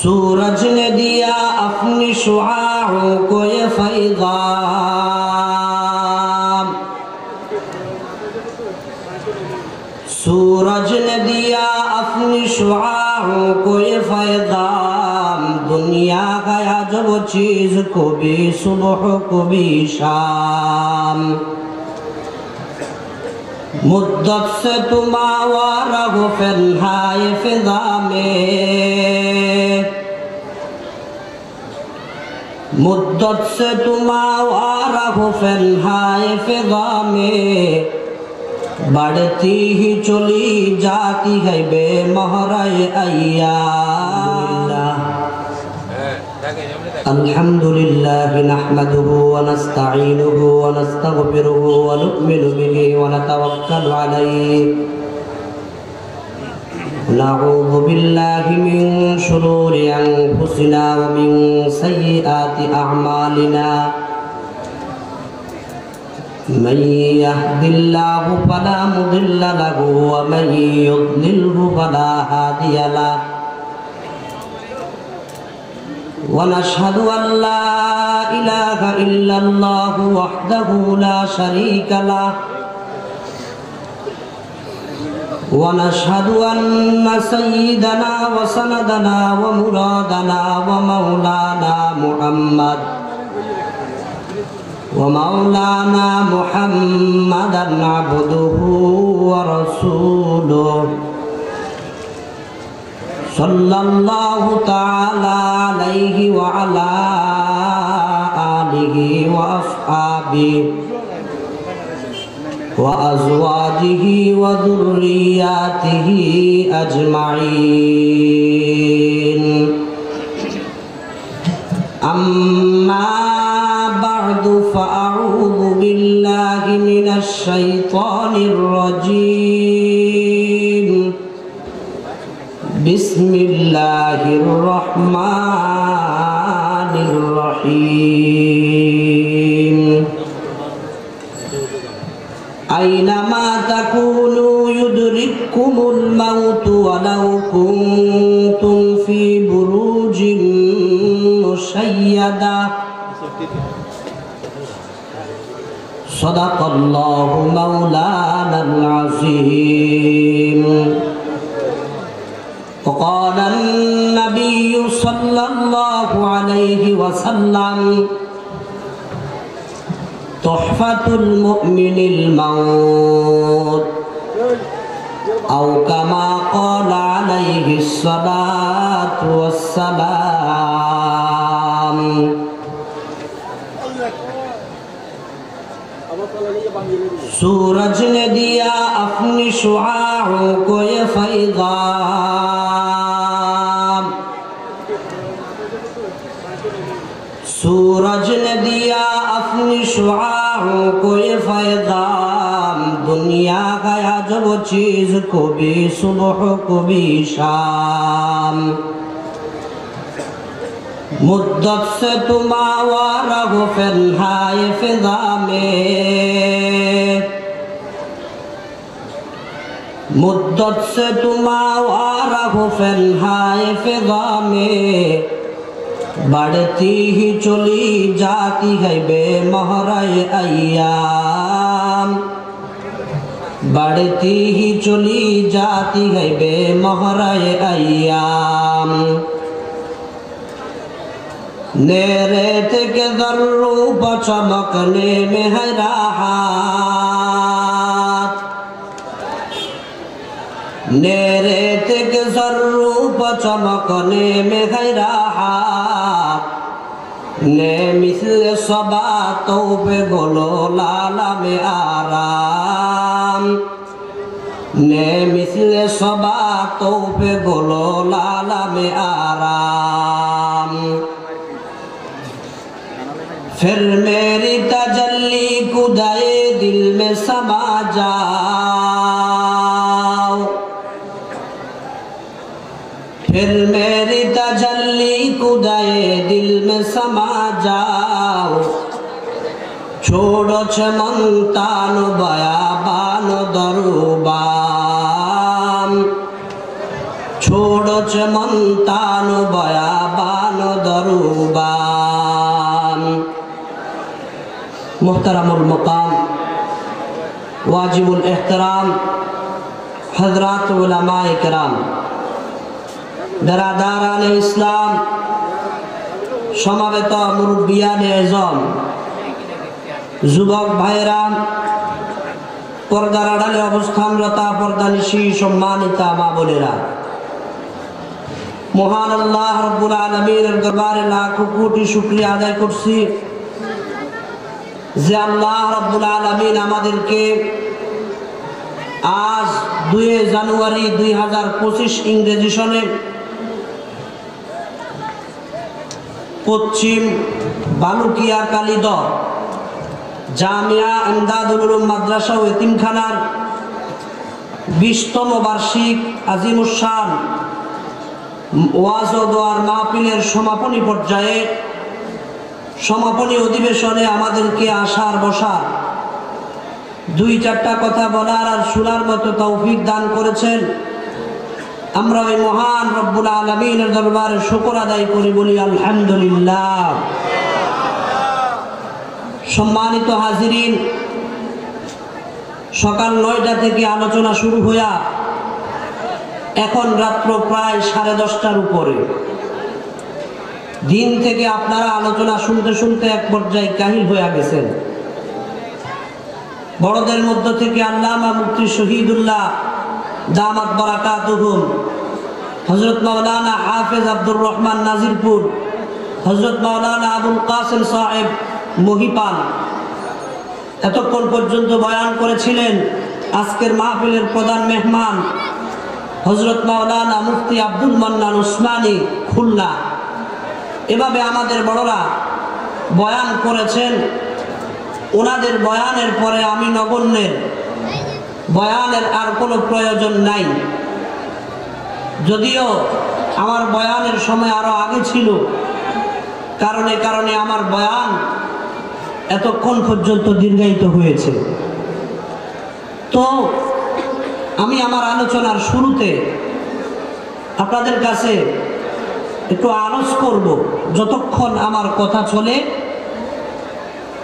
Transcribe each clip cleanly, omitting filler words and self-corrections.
सूरज ने दिया अपनी शुआओं को ये फैज़ान, सूरज ने दिया अपनी शुआओं को ये फैज़ान। दुनिया गया जब वो चीज़ को भी सुबह को भी शाम। मुद्दत से तुम आवारा हो फन्हाए फिज़ा में, मुद्दत से तुम आवारा हो फन्हाए फिज़ा में। बढ़ती ही चली जाती है बेमहराए अय्याम। अल्हम्दुलिल्लाह नहमदुहु व नस्तईनुहु व नस्तगफिरुहु व नु'मिनु बिही व नतवक्कलु अलैहि। नऊज़ु बिल्लाहि मिन शुरूरि अनफुसिना व मिन सय्यिआति अअमालिना। मन यहदिल्लाहु फला मुदिल्ल लहु व मन युद्लिल्हु फला हादिय लहु। ونشهد أن لا إله إلا الله وحده لا شريك له ونشهد أن سيدنا وسندنا ومرادنا ومولانا محمدا عبده ورسوله सल्लल्लाहु ताला अलैहि व अला आलिहि व अस्हाबिहि व अज़वाजिहि व ज़ुर्रिय्यातिहि अजमईन। अम्मा बअदु फ़अऊज़ु बिल्लाहि मिनश शैतानिर रजीम। बिस्मिल्लाहिर्रहमानिर्रहीम। ऐनमा तकूनु युदरिक्कुमुल मौतु वलौ कुन्तुम फी बुरूजिन मुशय्यदा। सदक़ल्लाहु मौलानल अज़ीम। وقال النبي صلى الله عليه وسلم تحفة المؤمن الموت أو كما قال عليه الصلاة والسلام। सूरज ने दिया अपनी शुआओं को ये फैज़ान, सूरज ने दिया अपनी शुआओं को ये फैज़ान। दुनिया गया जब वो चीज़ को भी सुबह को भी शाम। मुद्दत से तुम आवारा हो फन्हाए फिज़ा में, मुद्दत से तुम आवारा हो फन्हाए फिज़ा में। बढ़ती ही चली जाती है बेमहराए अय्याम, बढ़ती ही चली जाती है बेमहराए अय्याम। नेरेत के ज़र्रों पर चमकने में है राहत, नेरेत के ज़र्रों पर चमकने में है राहत। ने मिस्ल सबातों पे गोलो लाला में आराम, ने मिस्ल सबातों पे गोलो लाला में आराम। फिर मेरी तजल्ली खुदाए दिल में समा जाओ, फिर मेरी तजल्ली खुदाए दिल में समा जाओ। छोड़ो चमनतानो बयाबानो दरुबाम, छोड़ो चमनतानो बया ثوبان محترم المقام واجب الاحترام حضرات علماء کرام برادران ইসলাম সমাবেত মুরব্বিয়ান আযম যুবক ভাইরা পর্দার আড়ালে অবস্থানরত পর্দানিশী সম্মানিতা মা বোনেরা মহান আল্লাহ রাব্বুল আলামিনের দরবারে লাখো কোটি শুকরিয়া আদায় করছি যে আল্লাহ রাব্বুল আলামিন আমাদেরকে আজ 2 জানুয়ারি 2025 ইংরেজি সনে পশ্চিম বালুকিয়া কালিদহ জামিয়া ইমদাদুল উলুম মাদ্রাসা ও এতিমখানার 20তম বার্ষিক আজিমুস শান ওয়াজ ও দোয়ার মাহফিলের সমাপনী পর্যায়ে সমাপনী অধিবেশনে আমাদেরকে আসার বসার 2-4টা কথা বলার আর শোনার মতো তৌফিক দান করেছেন। আমরা ওই মহান রব্বুল আলামিনের দরবারে শুকর আদায় করি, বলি আলহামদুলিল্লাহ। সম্মানিত হাজিরিন, সকাল 9টা থেকে আলোচনা শুরু হইয়া এখন রাত্র প্রায় 10:30টার উপরে। দিন থেকে আপনারা আলোচনা শুনতে শুনতে এক পর্যায়ে কাহিল হয়ে গেছেন। বড়দের মধ্য থেকে আল্লামা মুফতি শহীদুল্লাহ দামাত বারাকাতুহুম, হযরত মাওলানা হাফেজ আব্দুর রহমান নাজিরপুর, হযরত মাওলানা আবুল কাসেম সাহেব মহিপাল এতক্ষণ পর্যন্ত বয়ান করেছিলেন। আজকের মাহফিলের প্রধান মেহমান হযরত মাওলানা মুফতি আব্দুল মান্নান উসমানী খুলনা। এভাবে আমাদের বড়রা বয়ান করেছেন। ওনাদের বয়ানের পরে আমি নগণ্যের বয়ানের আর কোনো প্রয়োজন নাই, যদিও আমার বয়ানের সময় আরো আগে ছিল। কারণে আমার বয়ান এতক্ষণ পর্যন্ত দীর্ঘায়িত হয়েছে। তো আমি আমার আলোচনার শুরুতে আপনাদের কাছে একটু আরজ করব, যতক্ষণ আমার কথা চলে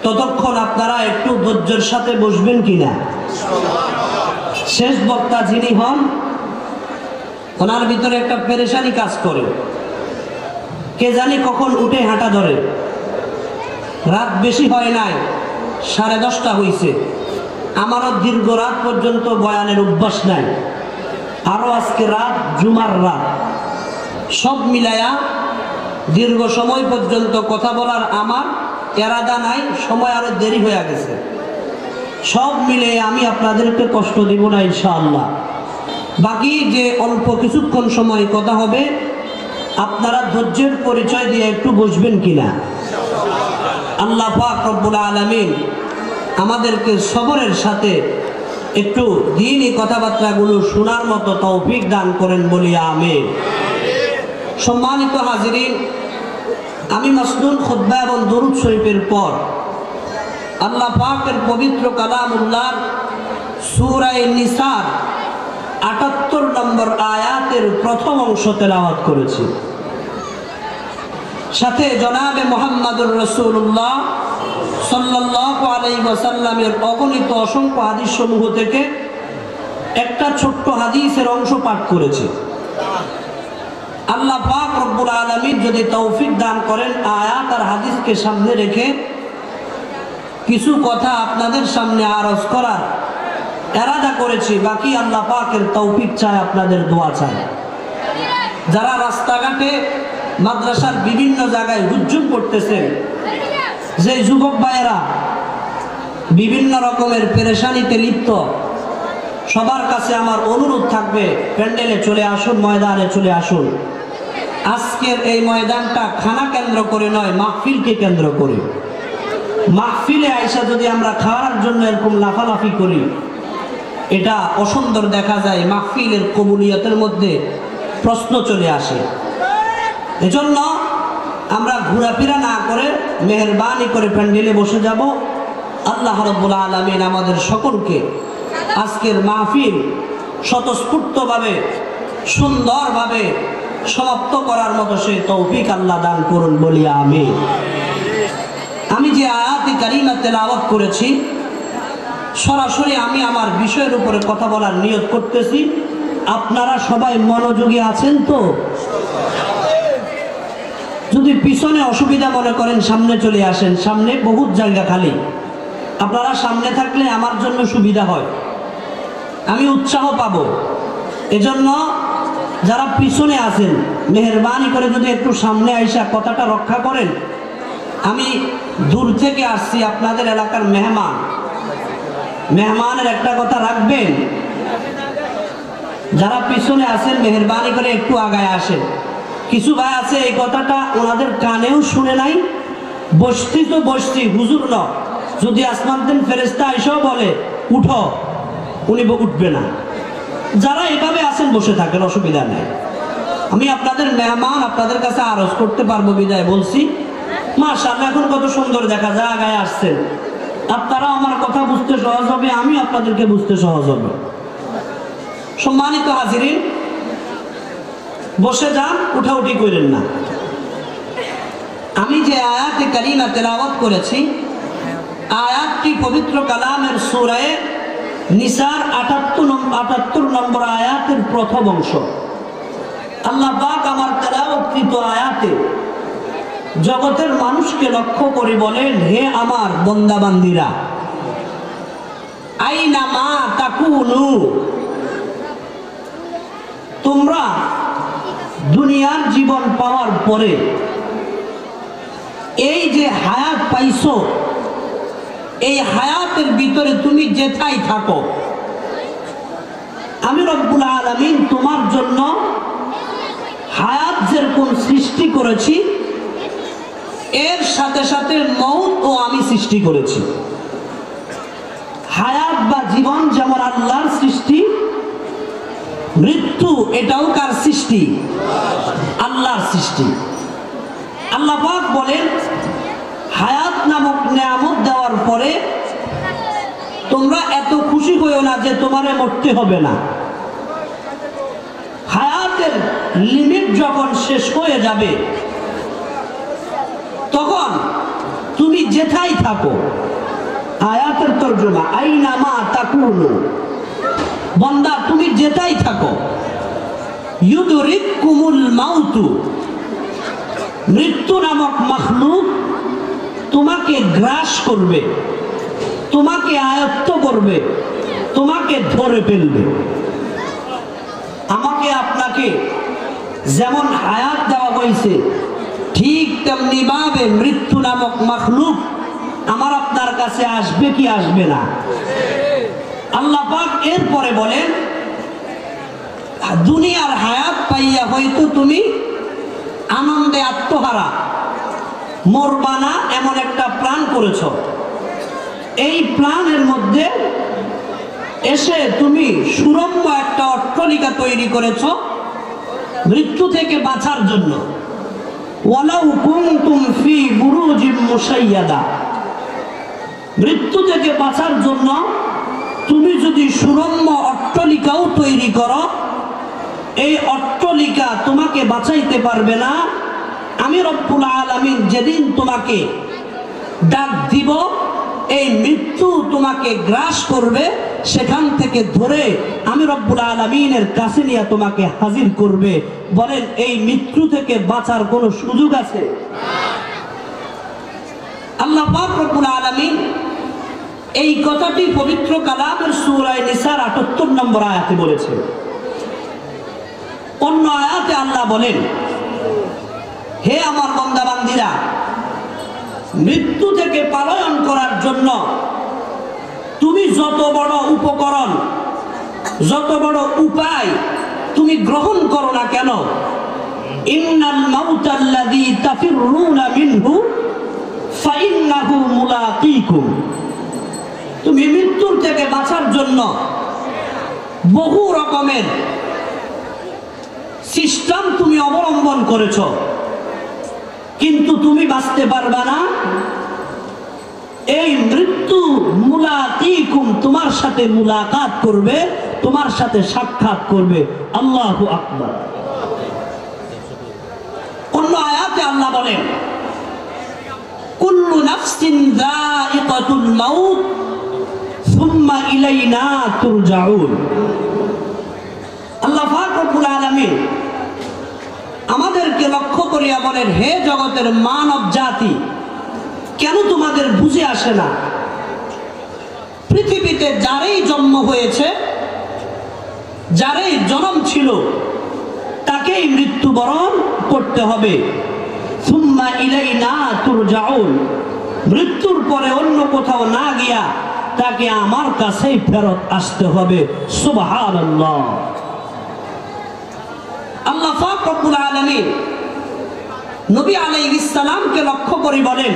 ততক্ষণ আপনারা একটু ধৈর্যের সাথে বসবেন কিনা। শেষ বক্তা যিনি হন ওনার ভিতরে একটা পেরেশানি কাজ করে, কে জানি কখন উঠে হাঁটা ধরে। রাত বেশি হয় নাই, 10:30টা হয়েছে। আমারও দীর্ঘ রাত পর্যন্ত বয়ানের অভ্যাস নাই, আরো আজকে রাত জুমার রাত, সব মিলায়া দীর্ঘ সময় পর্যন্ত কথা বলার আমার এরাদা নাই। সময় আরো দেরি হয়ে গেছে। সব মিলে আমি আপনাদেরকে কষ্ট দিব না ইনশাআল্লাহ। বাকি যে অল্প কিছুক্ষণ সময় কথা হবে আপনারা ধৈর্যের পরিচয় দিয়ে একটু বসবেন কিনা। আল্লাহ পাক রব্বুল আলামিন আমাদেরকে সবরের সাথে একটু দ্বীনি কথাবার্তাগুলো শোনার মতো তৌফিক দান করেন, বলি আমিন। সম্মানিত হাজিরিন, আমি মাসনুন খুতবা এবং দরুদ শরীফের পর আল্লাহ পাকের পবিত্র কালামুল্লাহ সূরা নিসার ৭৮ নম্বর আয়াতের প্রথম অংশ তেলাওয়াত করেছি। সাথে জনাবে মুহাম্মদুর রাসূলুল্লাহ সাল্লাল্লাহু আলাইহি ওয়াসাল্লামের অগণিত অসংখ্য হাদিস সমূহ থেকে একটা ছোট্ট হাদিসের অংশ পাঠ করেছি। আল্লাহ পাক রব্বুল আলামিন যদি তৌফিক দান করেন আয়াত আর হাদিসকে সামনে রেখে কিছু কথা আপনাদের সামনে আরজ করার এরাদা করেছি। বাকি আল্লাহ পাকের তৌফিক চাই, আপনাদের দোয়া চাই। যারা রাস্তাঘাটে মাদ্রাসার বিভিন্ন জায়গায় হুজ্জুম করতেছেন, যে যুবক ভাইয়েরা বিভিন্ন রকমের পেরেশানিতে লিপ্ত, সবার কাছে আমার অনুরোধ থাকবে প্যান্ডেলে চলে আসুন, ময়দানে চলে আসুন। আজকের এই ময়দানটা খানা কেন্দ্র করে নয়, মাহফিলকে কেন্দ্র করে। মাহফিলে আইসা যদি আমরা খাওয়ার জন্য এরকম লাফালাফি করি, এটা অসুন্দর দেখা যায়, মাহফিলের কবুলিয়তের মধ্যে প্রশ্ন চলে আসে। এজন্য আমরা ঘোরাফেরা না করে মেহেরবানি করে প্যান্ডেলে বসে যাব। আল্লাহ রাব্বুল আলামিন আমাদের সকলকে আজকের মাহফিল স্বতঃস্ফূর্তভাবে সুন্দরভাবে সমাপ্ত করার মতো সে তৌফিক আল্লাহ দান করুন বলি আমিন। আমি যে আয়াতে কারিমা তেলাওয়াত করেছি, সরাসরি আমি আমার বিষয়ের উপরে কথা বলার নিয়ত করতেছি। আপনারা সবাই মনোযোগী আছেন তো? যদি পিছনে অসুবিধা মনে করেন সামনে চলে আসেন, সামনে বহুত জায়গা খালি। আপনারা সামনে থাকলে আমার জন্য সুবিধা হয়, আমি উৎসাহ পাবো। এজন্য যারা পিছনে আছেন মেহেরবানি করে যদি একটু সামনে আইসা কথাটা রক্ষা করেন। আমি দূর থেকে আসছি, আপনাদের এলাকার মেহমানের একটা কথা রাখবেন। যারা পিছনে আছেন মেহেরবানি করে একটু আগায় আসেন। কিছু ভাই আছে এই কথাটা ওনাদের কানেও শুনে নাই, বসতি তো বসতি, হুজুর ন যদি আসমান দিন ফেরেস্তা এসেও বলে উঠো, উনি উঠবে না। যারা এভাবে আছেন বসে থাকেন, অসুবিধা নেই। আমি আপনাদের মেহমান, আপনাদের কাছে আরজ করতে পারবো বিদায় বলছি। মাশাআল্লাহ, এখন কত সুন্দর দেখা যায় আগায় আসছেন। আপনারা আমার কথা বুঝতে সহজ হবে, আমি আপনাদেরকে বুঝতে সহজ হবে। সম্মানিত হাজিরিন, বসে যান, উঠাউঠি করেন না। আমি যে আয়াতে কারিমা তেলাওয়াত করেছি, আয়াতটি পবিত্র কালামের সূরা নিসার ৭৮ নম্বর আয়াতের প্রথম অংশ। আল্লাহ পাক আমার তেলাওয়াতকৃত আয়াতে জগতের মানুষকে লক্ষ্য করে বলেন, হে আমার বান্দা বান্দীরা, আইনা মা তাকুনু, তোমরা দুনিয়ার জীবন পাওয়ার পরে এই যে হায়াত পাইছো, এই হায়াতের ভিতরে তুমি যেথায় থাকো, আমি রব্বুল আলামিন তোমার জন্য হায়াত যেরকম সৃষ্টি করেছি, এর সাথে সাথে মউত ও আমি সৃষ্টি করেছি। হায়াত বা জীবন যেমন আল্লাহর সৃষ্টি, মৃত্যু এটাও কার সৃষ্টি? আল্লাহর সৃষ্টি। আল্লাহ পাক বলেন, হায়াত নামক নিয়ামত দেওয়ার পরে তোমরা এত খুশি হইও না যে তোমারে মরতে হবে না। হায়াতের লিমিট যখন শেষ হয়ে যাবে, তখন তুমি যেথায় থাকো, আয়াতের তরজমা আইনা মা তাকুনু, বান্দা তুমি যেথায় থাকো, ইউদরিকুমুল মাউতু, মৃত্যু নামক মাখলুক তোমাকে গ্রাস করবে, তোমাকে আয়ত্ত করবে, তোমাকে ধরে ফেলবে। আমাকে আপনাকে যেমন হায়াত দেওয়া হয়েছে, ঠিক তেমনি ভাবে মৃত্যু নামক মাখলুক আমার আপনার কাছে আসবে কি আসবে না? আল্লাহ পাক এরপরে বলেন, দুনিয়ার হায়াত পাইয়া হয়তো তুমি আনন্দে আত্মহারা, মরবা না এমন একটা প্ল্যান করেছ। এই প্ল্যানের মধ্যে এসে তুমি সুরম্য একটা অট্টালিকা তৈরি করেছ মৃত্যু থেকে বাঁচার জন্য। ওয়ালাউ কুনতুম ফি বুরুজিম মুশাইয়াদা, মৃত্যু থেকে বাঁচার জন্য তুমি যদি সুরম্য অট্টালিকাও তৈরি করো, এই অট্টালিকা তোমাকে বাঁচাইতে পারবে না। আমি রব্বুল আলামিন যেদিন তোমাকে ডাক দিব, এই মৃত্যু তোমাকে গ্রাস করবে, সেখান থেকে ধরে আমি রব্বুল আলামিনের কাছে নিয়ে তোমাকে হাজির করবে। বলেন, এই মৃত্যু থেকে বাঁচার কোনো সুযোগ আছে? আল্লাহ পাক রব্বুল আলামিন এই কথাটি পবিত্র কালামের সূরা নিসার ৭৮ নম্বর আয়াতে বলেছে। অন্য আয়াতে আল্লাহ বলেন, হে আমার বান্দা বান্দীরা, মৃত্যু থেকে পলায়ন করার জন্য তুমি যত বড় উপকরণ, যত বড় উপায় তুমি গ্রহণ করো না কেন, ইন্নাল মাউতাল্লাযী তাফিররুনা মিনহু ফাইন্নাহু মুলাকীকুম, তুমি মৃত্যুর থেকে বাঁচার জন্য বহু রকমের সিস্টেম তুমি অবলম্বন করেছ, কিন্তু তুমি বাঁচতে পারবে না। এই মৃত্যু মুলাকীকুম, তোমার সাথে মুলাকাত করবে, তোমার সাথে সাক্ষাৎ করবে। আল্লাহু আকবার। আল্লাহ বলেন কুল্লু নাফসিন যায়িকাতুল মাউত সুম্মা ইলাইনা তুরজাউন। আল্লাহ পাক রব্বুল আলামিন আমাদেরকে লক্ষ্য করিয়া বলেন, হে জগতের মানব জাতি, কেন তোমাদের বুঝে আসে না? পৃথিবীতে যারই জন্ম হয়েছে, যারই জন্ম ছিল, তাকেই মৃত্যুবরণ করতে হবে। সুম্মা ইলাইনা তুরজাউন, মৃত্যুর পরে অন্য কোথাও না গিয়া তাকে আমার কাছেই ফেরত আসতে হবে। সুবহানাল্লাহ। আল্লাহ পাক রব্বুল আলামিন নবী আলাইহিস সালামকে লক্ষ্য করে বলেন,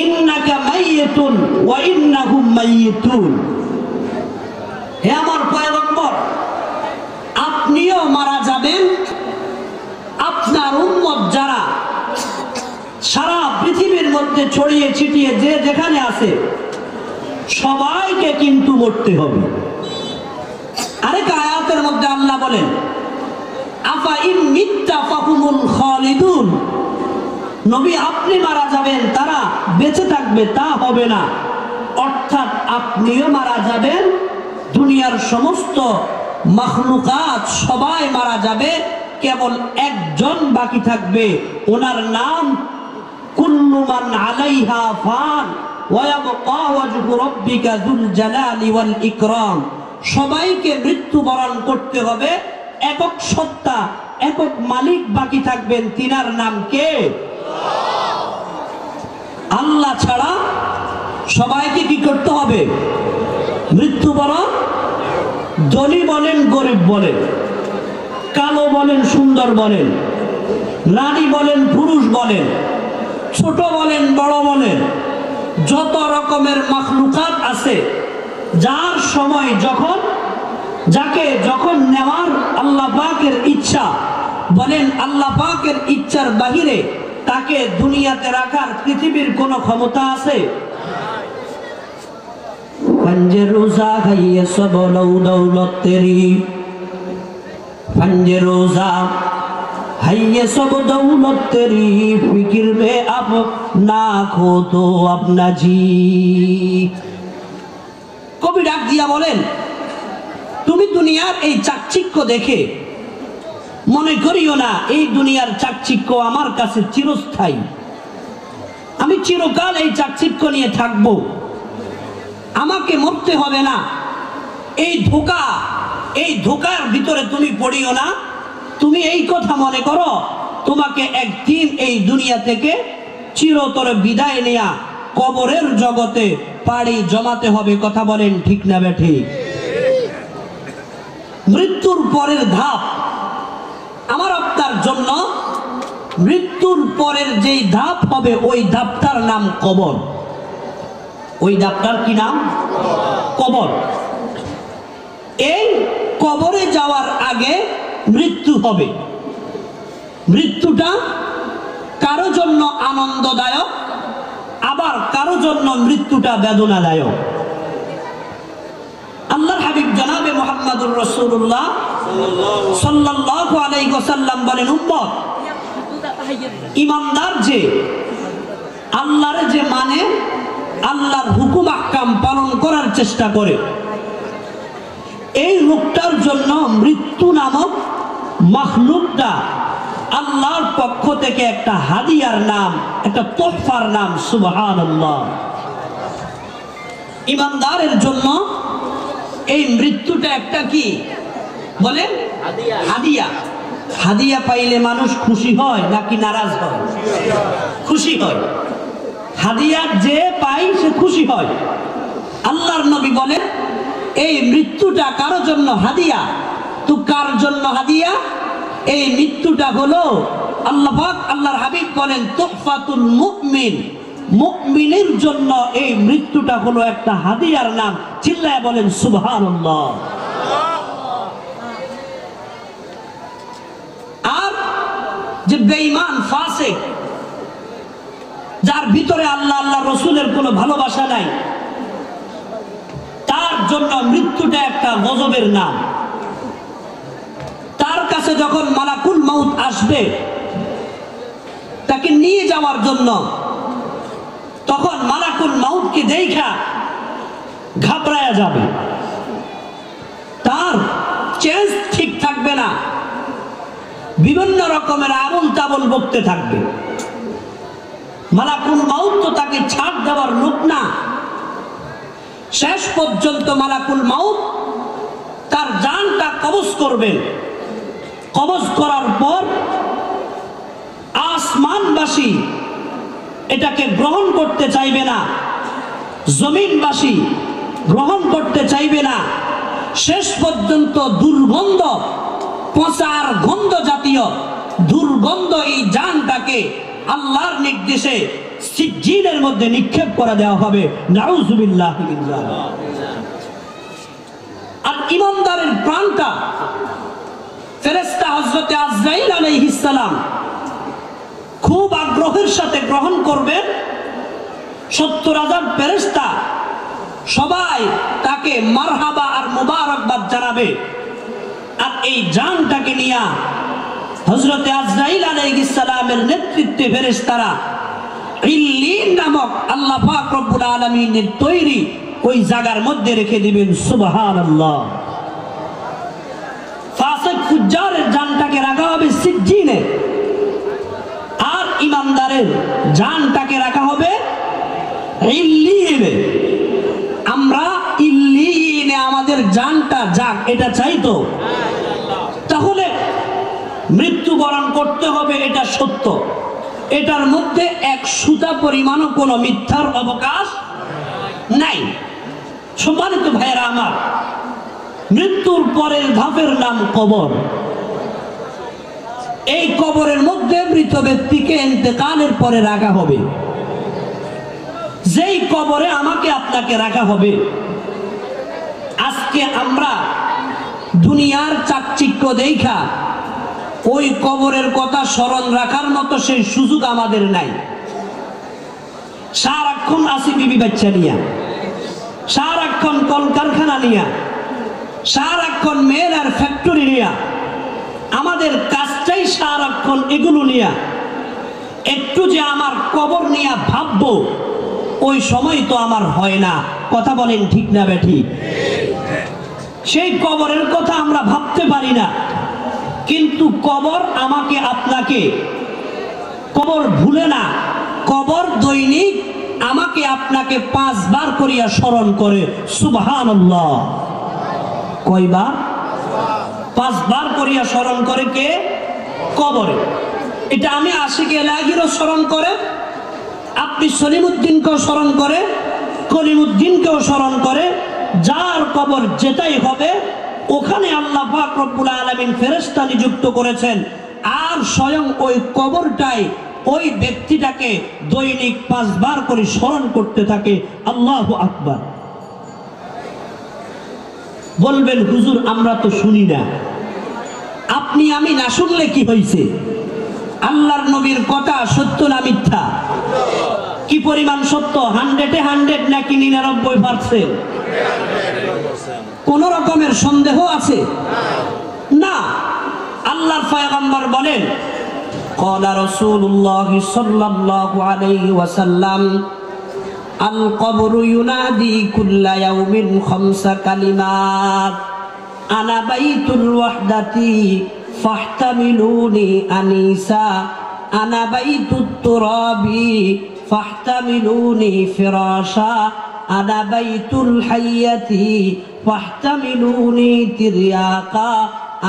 ইন্নাকা মাইয়িতুন ওয়া ইন্নাহুম মাইয়িতুন। হে আমার পয়গম্বর, আপনিও মারা যাবেন, আপনার উম্মত যারা সারা পৃথিবীর মধ্যে ছড়িয়ে ছিটিয়ে যে যেখানে আছে সবাইকে কিন্তু মরতে হবে। আরেক আয়াতের মধ্যে আল্লাহ বলেন, আফা ইন মিত্তা ফাহুমুল খালিদুন। নবী আপনি মারা যাবেন, তারা বেঁচে থাকবে তা হবে না। অর্থাৎ আপনিও মারা যাবেন, দুনিয়ার সমস্ত মাখলুকাত সবাই মারা যাবে, কেবল একজন বাকি থাকবে, ওনার নাম কুল্লু মান আলাইহা ফান ওয়া ইয়াবকা ওয়াজহু রাব্বিকা যুল জালালি ওয়াল ইকরাম। সবাইকে মৃত্যুবরণ করতে হবে, একক সত্তা, একক মালিক বাকি থাকবেন, তিনার নাম কে? আল্লাহ ছাড়া সবাইকে কি করতে হবে? মৃত্যুবরণ। ধনী বলেন, গরিব বলেন, কালো বলেন, সুন্দর বলেন, নারী বলেন, পুরুষ বলেন, ছোট বলেন, বড় বলেন, যত রকমের মাখলুকাত আছে, যার সময় যখন যাকে যখন নেওয়ার আল্লাহ পাকের ইচ্ছা, বলেন আল্লাহ পাকের ইচ্ছার বাহিরে তাকে দুনিয়াতে রাখার পৃথিবীর কোনো ক্ষমতা আছে? पंजे रोजा है ये सब दौलत तेरी, पंजे रोजा है ये सब दौलत तेरी, फिक्र में अब ना खो तो अपना जी। কবি ডাক দিয়া বলেন, তুমি দুনিয়ার এই চাকচিক্য দেখে মনে করিও না এই দুনিয়ার চাকচিক্য আমার কাছে চিরস্থায়ী, আমি চিরকাল এই চাকচিক্য নিয়ে থাকবো, আমাকে মরতে হবে না। এই ধোকার ভিতরে তুমি পড়িও না। তুমি এই কথা মনে করো তোমাকে একদিন এই দুনিয়া থেকে চিরতরে বিদায় নেয়া কবরের জগতে পাড়ি জমাতে হবে। কথা বলেন ঠিক না বেঠিক? মৃত্যুর পরের ধাপ আমার আপনার জন্য, মৃত্যুর পরের যেই ধাপ হবে ওই ধাপটার নাম কবর। ওই ধাপটার কি নাম? কবর। এই কবরে যাওয়ার আগে মৃত্যু হবে। মৃত্যুটা কারো জন্য আনন্দদায়ক, আবার কারো জন্য মৃত্যুটা বেদনাদায়ক। আল্লাহর হাবিব জনাবে মুহাম্মদুর রাসূলুল্লাহ সাল্লাল্লাহু আলাইহি ওয়াসাল্লাম বলেন, উম্মত ইমানদার যে আল্লাহর যে মানে, আল্লাহর হুকুম আহকাম পালন করার চেষ্টা করে, এই লোকটার জন্য মৃত্যু নামক মাখলুকটা আল্লাহর পক্ষ থেকে একটা হাদিয়ার নাম, একটা তোহফার নাম। সুবহানাল্লাহ। ইমানদারের জন্য এই মৃত্যুটা একটা কি বলেন? হাদিয়া। হাদিয়া পাইলে মানুষ খুশি হয় নাকি নারাজ হয়? খুশি হয়। হাদিয়া যে পায় সে খুশি হয়। আল্লাহর নবী বলেন, এই মৃত্যুটা কারো জন্য হাদিয়া। তো কার জন্য হাদিয়া? এই মৃত্যুটা হলো আল্লাহ পাক, আল্লাহর হাবিব বলেন, তুহফাতুল মুমিন, মুমিনের জন্য এই মৃত্যুটা হলো একটা হাদিয়ার নাম। চিল্লায় বলেন সুবহানাল্লাহ। আর যে বেঈমান ফাসিক, যার ভিতরে আল্লাহ আল্লাহ রসুলের কোনো ভালোবাসা নাই, তার জন্য মৃত্যুটা একটা গজবের নাম। তার কাছে যখন মালাকুল মাউত আসবে, যাওয়ার জন্য, তখন মালাকুল মাউতকে দেখা ঘাবড়ায়া যাবে, তার চেঞ্জ ঠিক থাকবে না, বিভিন্ন রকমের আবুল তাবুল বকতে থাকবে। মালাকুল মাউত তো তাকে ছাড় দেওয়ার লোক না। শেষ পর্যন্ত মালাকুল মাউত তার জানটা কবজ করবেন। কবজ করার পর আসমানবাসী এটাকে গ্রহণ করতে চাইবে না, জমিনবাসী গ্রহণ করতে চাইবে না। শেষ পর্যন্ত দুর্গন্ধ, পচার গন্ধ জাতীয় দুর্গন্ধ এই জানটাকে আল্লাহর নির্দেশে সিজ্জিনের মধ্যে নিক্ষেপ করে দেওয়া হবে। নাউযুবিল্লাহ। আর ঈমানদারের প্রাণটা ফেরেশতা হযরত আজরাইল আলাইহিস সালাম খুব আগ্রহের সাথে গ্রহণ করবেন। 70,000 ফেরেশতা সবাই তাকে মারহাবা আর মুবারকবাদ জানাবে। আর এই জানটাকে নিয়ে হযরত আজরাইল আলাইহিস সালামের নেতৃত্বে ফেরেশতারা ইল্লিন নামক আল্লাহ পাক রব্বুল আলামিনের তৈরি ওই জায়গার মধ্যে রেখে দিবেন। সুবহানাল্লাহ। ফাসিক ফুজ্জারের জানটাকে রাখা হবে সিজ্জিনে, আর ইমানদারের জানটাকে রাখা হবে ইল্লিনে। আমরা ইল্লিনে আমাদের জানটা যাক, এটা চাইতো। তাহলে মৃত্যুবরণ করতে হবে, এটা সত্য। এটার মধ্যে এক সুতা পরিমাণও কোনো মিথ্যার অবকাশ নাই। সম্মানিত ভাইয়েরা আমার, মৃত্যুর পরের ধাপের নাম কবর। এই কবরের মধ্যে মৃত ব্যক্তিকে ইন্তেকালের পরে রাখা হবে। যেই কবরে আমাকে আপনাকে রাখা হবে, আজকে আমরা দুনিয়ার চাকচিক্য দেখা ওই কবরের কথা স্মরণ রাখার মতো সেই সুযোগ আমাদের নাই। সারাক্ষণ আসি বিবি বাচ্চা নিয়া, সারাক্ষণ কলকারখানা নিয়া, সারাক্ষণ মেল আর ফ্যাক্টরি নিয়া, আমাদের কাজটাই সারাক্ষণ এগুলো নিয়া। একটু যে আমার কবর নিয়া ভাববো, ওই সময় তো আমার হয় না। কথা বলেন ঠিক না বেঠি? সেই কবরের কথা আমরা ভাবতে পারি না। কিন্তু কবর আমাকে আপনাকে, কবর ভুলে না, কবর দৈনিক আমাকে আপনাকে 5 বার করিয়া স্মরণ করে। সুবহানাল্লাহ। কয়বার? 5 বার করিয়া স্মরণ করে। কে? কবরে। এটা আমি আশিকে এলাহিরও স্মরণ করে, আপনি সলিমুদ্দিনকেও স্মরণ করে, কলিমুদ্দিনকেও স্মরণ করে। যার কবর যেটাই হবে, ওখানে আল্লাহ পাক রব্বুল আলামিন ফেরেশতা নিযুক্ত করেছেন। আর স্বয়ং ওই কবরটাই ওই ব্যক্তিটাকে দৈনিক 5 বার করে স্মরণ করতে থাকে। আল্লাহু আকবার। বলবেন হুজুর আমরা তো শুনি না। আপনি আমি না শুনলে কি হয়েছে? আল্লাহর নবীর কথা সত্য না মিথ্যা? কি পরিমাণ সত্য? 100-এ 100 নাকি 99%? কোন রকমের সন্দেহ আছে না। আল্লাহর পয়গম্বর বলেন, ক্বালা রাসূলুল্লাহ সাল্লাল্লাহু আলাইহি ওয়াসাল্লাম, আল কবরু ইউনাদি কুল্লা ইয়াউমিন 5 কালিমাত, আনা বাইতুল ওয়াহদাতি ফাহতামিলুনি আনিসা, আনা বাইতুত তুরাবি ফাহতামিলুনি ফিরাশা, আনা বাইতুল হাইয়াতি ফাহতামিলুনি তিরয়াকা,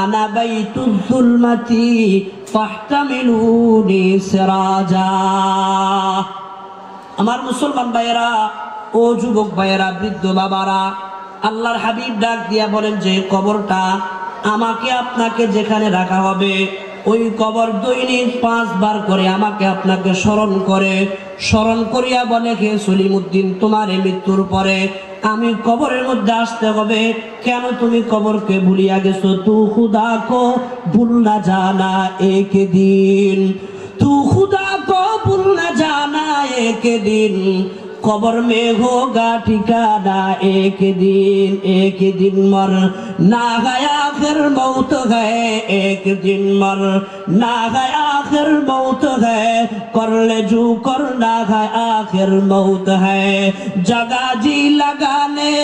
আনা বাইতুল যুলমাতি ফাহতামিলুনি সিরাজা। আমার মুসলমান ভাইয়েরা, ও যুবক ভাইয়েরা, বৃদ্ধ বাবারা, আল্লাহর হাবিব ডাক দিয়া বলেন যে কবরটা আমাকে আপনাকে যেখানে রাখা হবে, ওই কবর দৈনিক 5 বার করে আমাকে আপনাকে স্মরণ করে। স্মরণ করিয়া বলে, হে সলিমুদ্দিন, তোমার এই মৃত্যুর পরে আমি কবরের মধ্যে আসতে হবে। কেন তুমি কবরকে ভুলিয়া গেছো? তু খুদা কো ভুল না জানা এক দিন, তু খুদা কো ভুল না জানা এক দিন, कबर में होगा ठिकाना एक दिन मर ना गया फिर मौत है, एक दिन मर ना गया फिर मौत है। कर ले जो करना है आखिर मौत है, जगह जी लगाने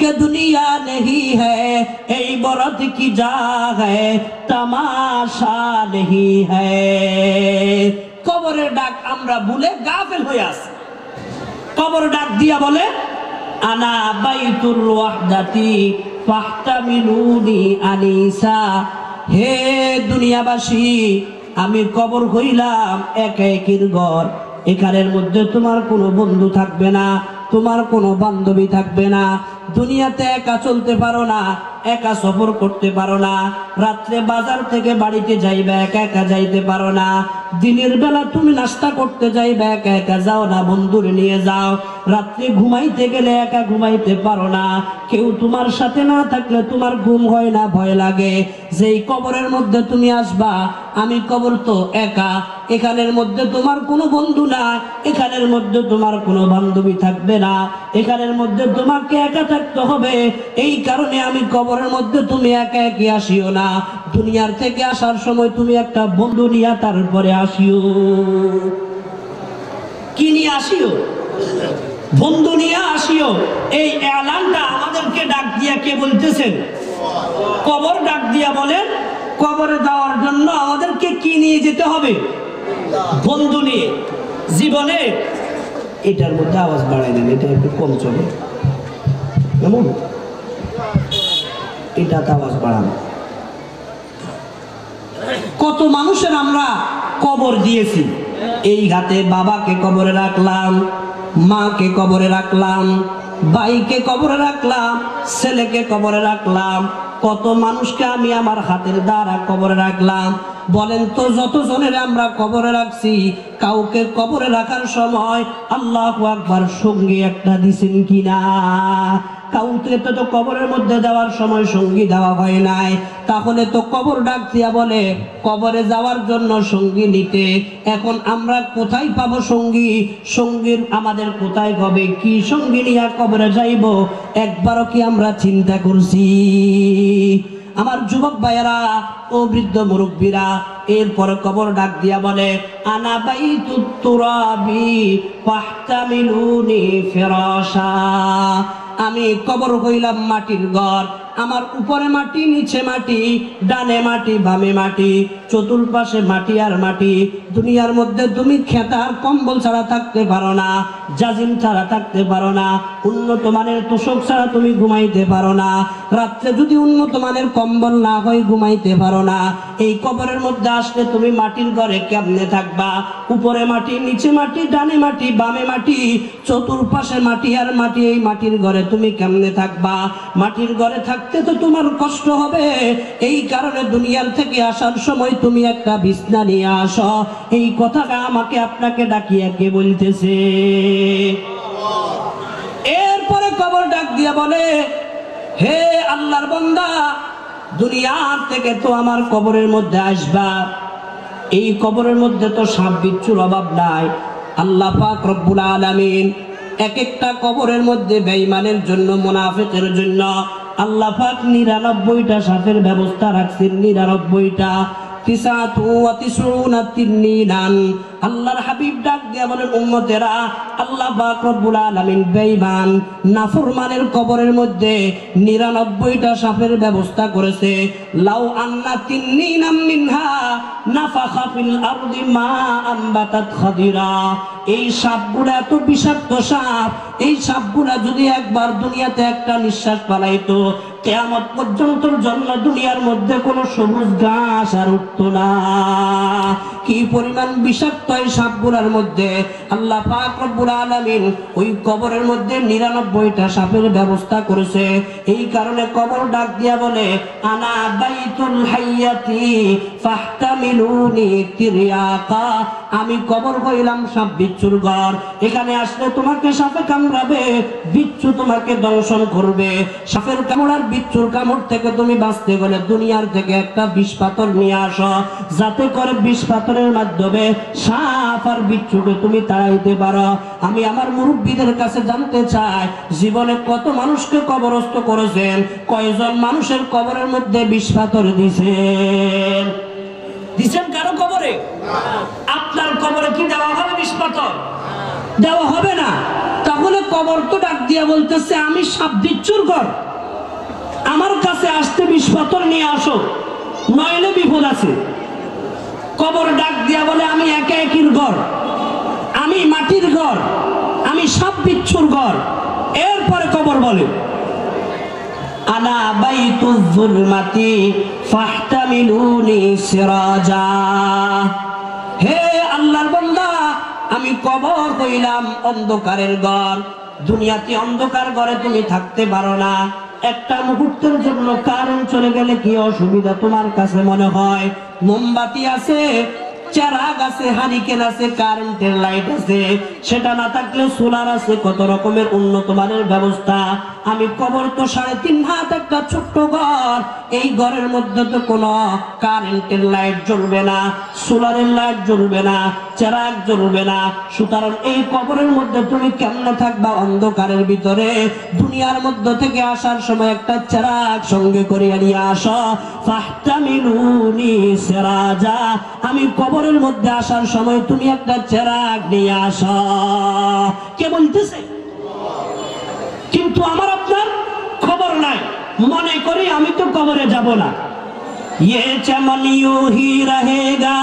के दुनिया नहीं है, ऐ बरत की जा है तमाशा नहीं है। কবরের ডাক আমরা ভুলে গাফেল হয়ে আছি। কবর ডাক দিয়া বলে আনা বাইতুল ওয়াহদাতি ফাহতামিলুনি আনিসা, হে দুনিয়াবাসী আমি কবর হইলাম এক একের ঘর, এখানের মধ্যে তোমার কোনো বন্ধু থাকবে না, তোমার কোনো বান্ধবী থাকবে না, দুনিয়াতে একা চলতে পারো না, একা সফর করতে পারো না, রাত্রে বাজার থেকে বাড়িতে যাইবে একা একা যাইতে পারো না, দিনের বেলা তুমি নাস্তা করতে যাইবে একা একা যাও না, বন্ধুরে নিয়ে যাও, রাত্রে ঘুমাইতে গেলে একা ঘুমাইতে পারো না, কেউ তোমার সাথে না থাকলে তোমার ঘুম হয় না, ভয় লাগে। যেই কবরের মধ্যে তুমি আসবা, আমি কবর তো একা, এখানের মধ্যে তোমার কোনো বন্ধু না, এখানের মধ্যে তোমার কোনো বান্ধবী থাকবে না, এখানের মধ্যে তোমাকে একা থাকতে হবে। এই কারণে আমি কবরের মধ্যে তুমি একা একা আসিও না, দুনিয়ার থেকে আসার সময় তুমি একটা বন্ধু নিয়ে তারপরে আসিও। কি নিয়ে আসিও? বন্ধু নিয়ে আসিও। এই এলানটা আমাদেরকে ডাক দিয়া কে বলতেছেন? কবর ডাক দিয়া বলেন কবরে যাওয়ার জন্য আমাদেরকে কি নিয়ে যেতে হবে? বন্ধু নিয়ে। জীবনে এটার মধ্যে আওয়াজ বাড়াই দেন, এটা একটু কম চলে, কেমন? এটাতে আওয়াজ বাড়ানো। কত মানুষের আমরা কবর দিয়েছি। এই ঘাতে বাবাকে কবরে রাখলাম, মাকে কবরে রাখলাম, ভাইকে কবরে রাখলাম, ছেলেকে কবরে রাখলাম, কত মানুষকে আমি আমার হাতের দ্বারা কবরে রাখলাম। বলেন তো যতজনের আমরা কবরে রাখছি, কাউকে কবরে রাখার সময় আল্লাহু আকবার সঙ্গী একটা দিছেন কিনা? কাউকে তো কবরের মধ্যে যাওয়ার সময় সঙ্গী দেওয়া হয় নাই। তাহলে তো কবর ডাক দিয়া বলে কবরে যাওয়ার জন্য সঙ্গী নিতে। এখন আমরা কোথায় পাবো সঙ্গী? সঙ্গীর আমাদের কোথায় হবে? কি সঙ্গী নিয়ে কবরে যাইব? একবারও কি আমরা চিন্তা করছি? আমার যুবক ভাইয়েরা ও বৃদ্ধ মুরব্বীরা, এরপর কবর ডাক দিয়া বলে আনা বাইতুত তুরাবি ফাহতামিলুনি ফিরাশা, আমি কবর হইলাম মাটির ঘর, আমার উপরে মাটি, নিচে মাটি, ডানে মাটি, বামে মাটি, চতুর্পাশে মাটি আর মাটি। দুনিয়ার মধ্যে তুমি খেতার কম্বল ছাড়া থাকতে পারো না, জাজিম ছাড়া থাকতে পারো না, উন্নত মানের তোষক ছাড়া তুমি ঘুমাইতে পারো না, রাত্রে যদি উন্নত মানের কম্বল না হয় ঘুমাইতে পারো না। এই কবরের মধ্যে আসলে তুমি মাটির ঘরে কেমনে থাকবা? উপরে মাটি, নিচে মাটি, ডানে মাটি, বামে মাটি, চতুর্পাশে মাটি আর মাটি। এই মাটির ঘরে তুমি কেমনে থাকবা? মাটির ঘরে থাকতে তো তোমার কষ্ট হবে। এই কারণে দুনিয়ার থেকে আসার সময় তুমি একটা বিছনা নিয়ে আসো। এই কথাটা আমাকে আপনাকে ডাকিয়ে কে বলতেছে? এরপরে কবর ডাক দিয়া বলে হে আল্লাহর বান্দা, দুনিয়ার থেকে তো আমার কবরের মধ্যে আসবা। এই কবরের মধ্যে তো সাপ বিচ্ছুর অভাব নাই। আল্লাহ পাক রব্বুল আলামিন এক একটা কবরের মধ্যে বেঈমানের জন্য, মুনাফিকের জন্য আল্লাহ পাক 99টা সাপের ব্যবস্থা রাখছেন। 99টা, 99 তিন্নিনান। আল্লাহর হাবিব ডাক দিয়া বলেন উম্মতেরা, আল্লাহ পাক রব্বুল আলামিন বেঈমান নাফরমানের কবরের মধ্যে 99টা সাপের ব্যবস্থা করেছে। লাউ আন্না তিন্নিনাম মিনহা নাফাখা ফিল আরদি মা আমবাতাত খাদিরা। এই সাপগুলো এত বিষাক্ত সাপ, এই সাপগুলা যদি একবার দুনিয়াতে একটা নিঃশ্বাস ফেলাইতো, কিয়ামত পর্যন্তর জন্য দুনিয়ার মধ্যে কোনো সবুজ ঘাস আর উঠতো না। কি পরিমাণ বিষাক্ত এই সাপগুলার মধ্যে! আল্লাহ পাক রব্বুল আলামিন ওই কবরের মধ্যে 99টা সাপের ব্যবস্থা করেছে। এই কারণে কবর ডাক দিয়া বলে আনা বাইতুল হাইয়াতি ফাহতামিলুনি তিরয়াকা, আমি কবর হইলাম সাপ বিচ্ছুর ঘর। এখানে আসলে তোমাকে সাপে কামড়াবে, বিচ্ছু তোমাকে দংশন করবে। সাপের কামড় আর বিচ্ছুর কামড় থেকে তুমি বাঁচতে গেলে দুনিয়ার থেকে একটা বিষ পাথর নিয়ে আসো, যাতে করে বিষ পাথরের মাধ্যমে সাপ আর বিচ্ছুকে তুমি তাড়াইতে পারো। আমি আমার মুরব্বীদের কাছে জানতে চাই, জীবনে কত মানুষকে কবরস্থ করেছেন? কয়জন মানুষের কবরের মধ্যে বিষ পাথর দিছেন? দিছেন কারো কবরে? আপনার কবরে কি দেওয়া হবে? তো? দেওয়া হবে না। তাহলে কবর তো ডাক দিয়া বলতেছে আমি সাপ বিচ্ছুর ঘর, আমার কাছে আসতে বিষ পাথর নিয়ে আসো, নইলে বিপদ আছে। কবর ডাক দিয়া বলে আমি একা একির ঘর, আমি মাটির ঘর, আমি সাপ বিচ্ছুর ঘর। এরপরে কবর বলে আনা বাইতুল যুলমাতি ফাহতামিলুনি সিরাজা। হে আল্লাহর বান্দা, আমি কবর হইলাম অন্ধকারের ঘর। দুনিয়াতে অন্ধকার ঘরে তুমি থাকতে পারো না। একটা মুহূর্তের জন্য কারেন্ট চলে গেলে কি অসুবিধা তোমার কাছে মনে হয়? মোমবাতি আছে, চেরাগ আছে, হারিকেন আছে, কারেন্টের লাইট আছে, সেটা না থাকলে সোলার আছে, কত রকমের উন্নত মানের ব্যবস্থা। আমি কবর তো 3.5 হাত একটা ছোট্ট ঘর, এই ঘরের মধ্যে তো কোনো কারেন্টের লাইট জ্বলবে না, সোলারের লাইট জ্বলবে না, চেরাগ জ্বলবে না। সুতরাং এই কবরের মধ্যে তুমি কেমনে থাকবা? অন্ধকারের ভিতরে। দুনিয়ার মধ্য থেকে আসার সময় একটা চেরাগ সঙ্গে করে নিয়ে আসো। ফাহতামিলুনি সিরাজা, আমি কবরের মধ্যে আসার সময় তুমি একটা চেরাগ নিয়ে আসো। কে বলতেছে? কিন্তু আমার আপনার খবর নাই, মনে করি আমি তো কবরে যাব না। ये चमन यूं ही रहेगा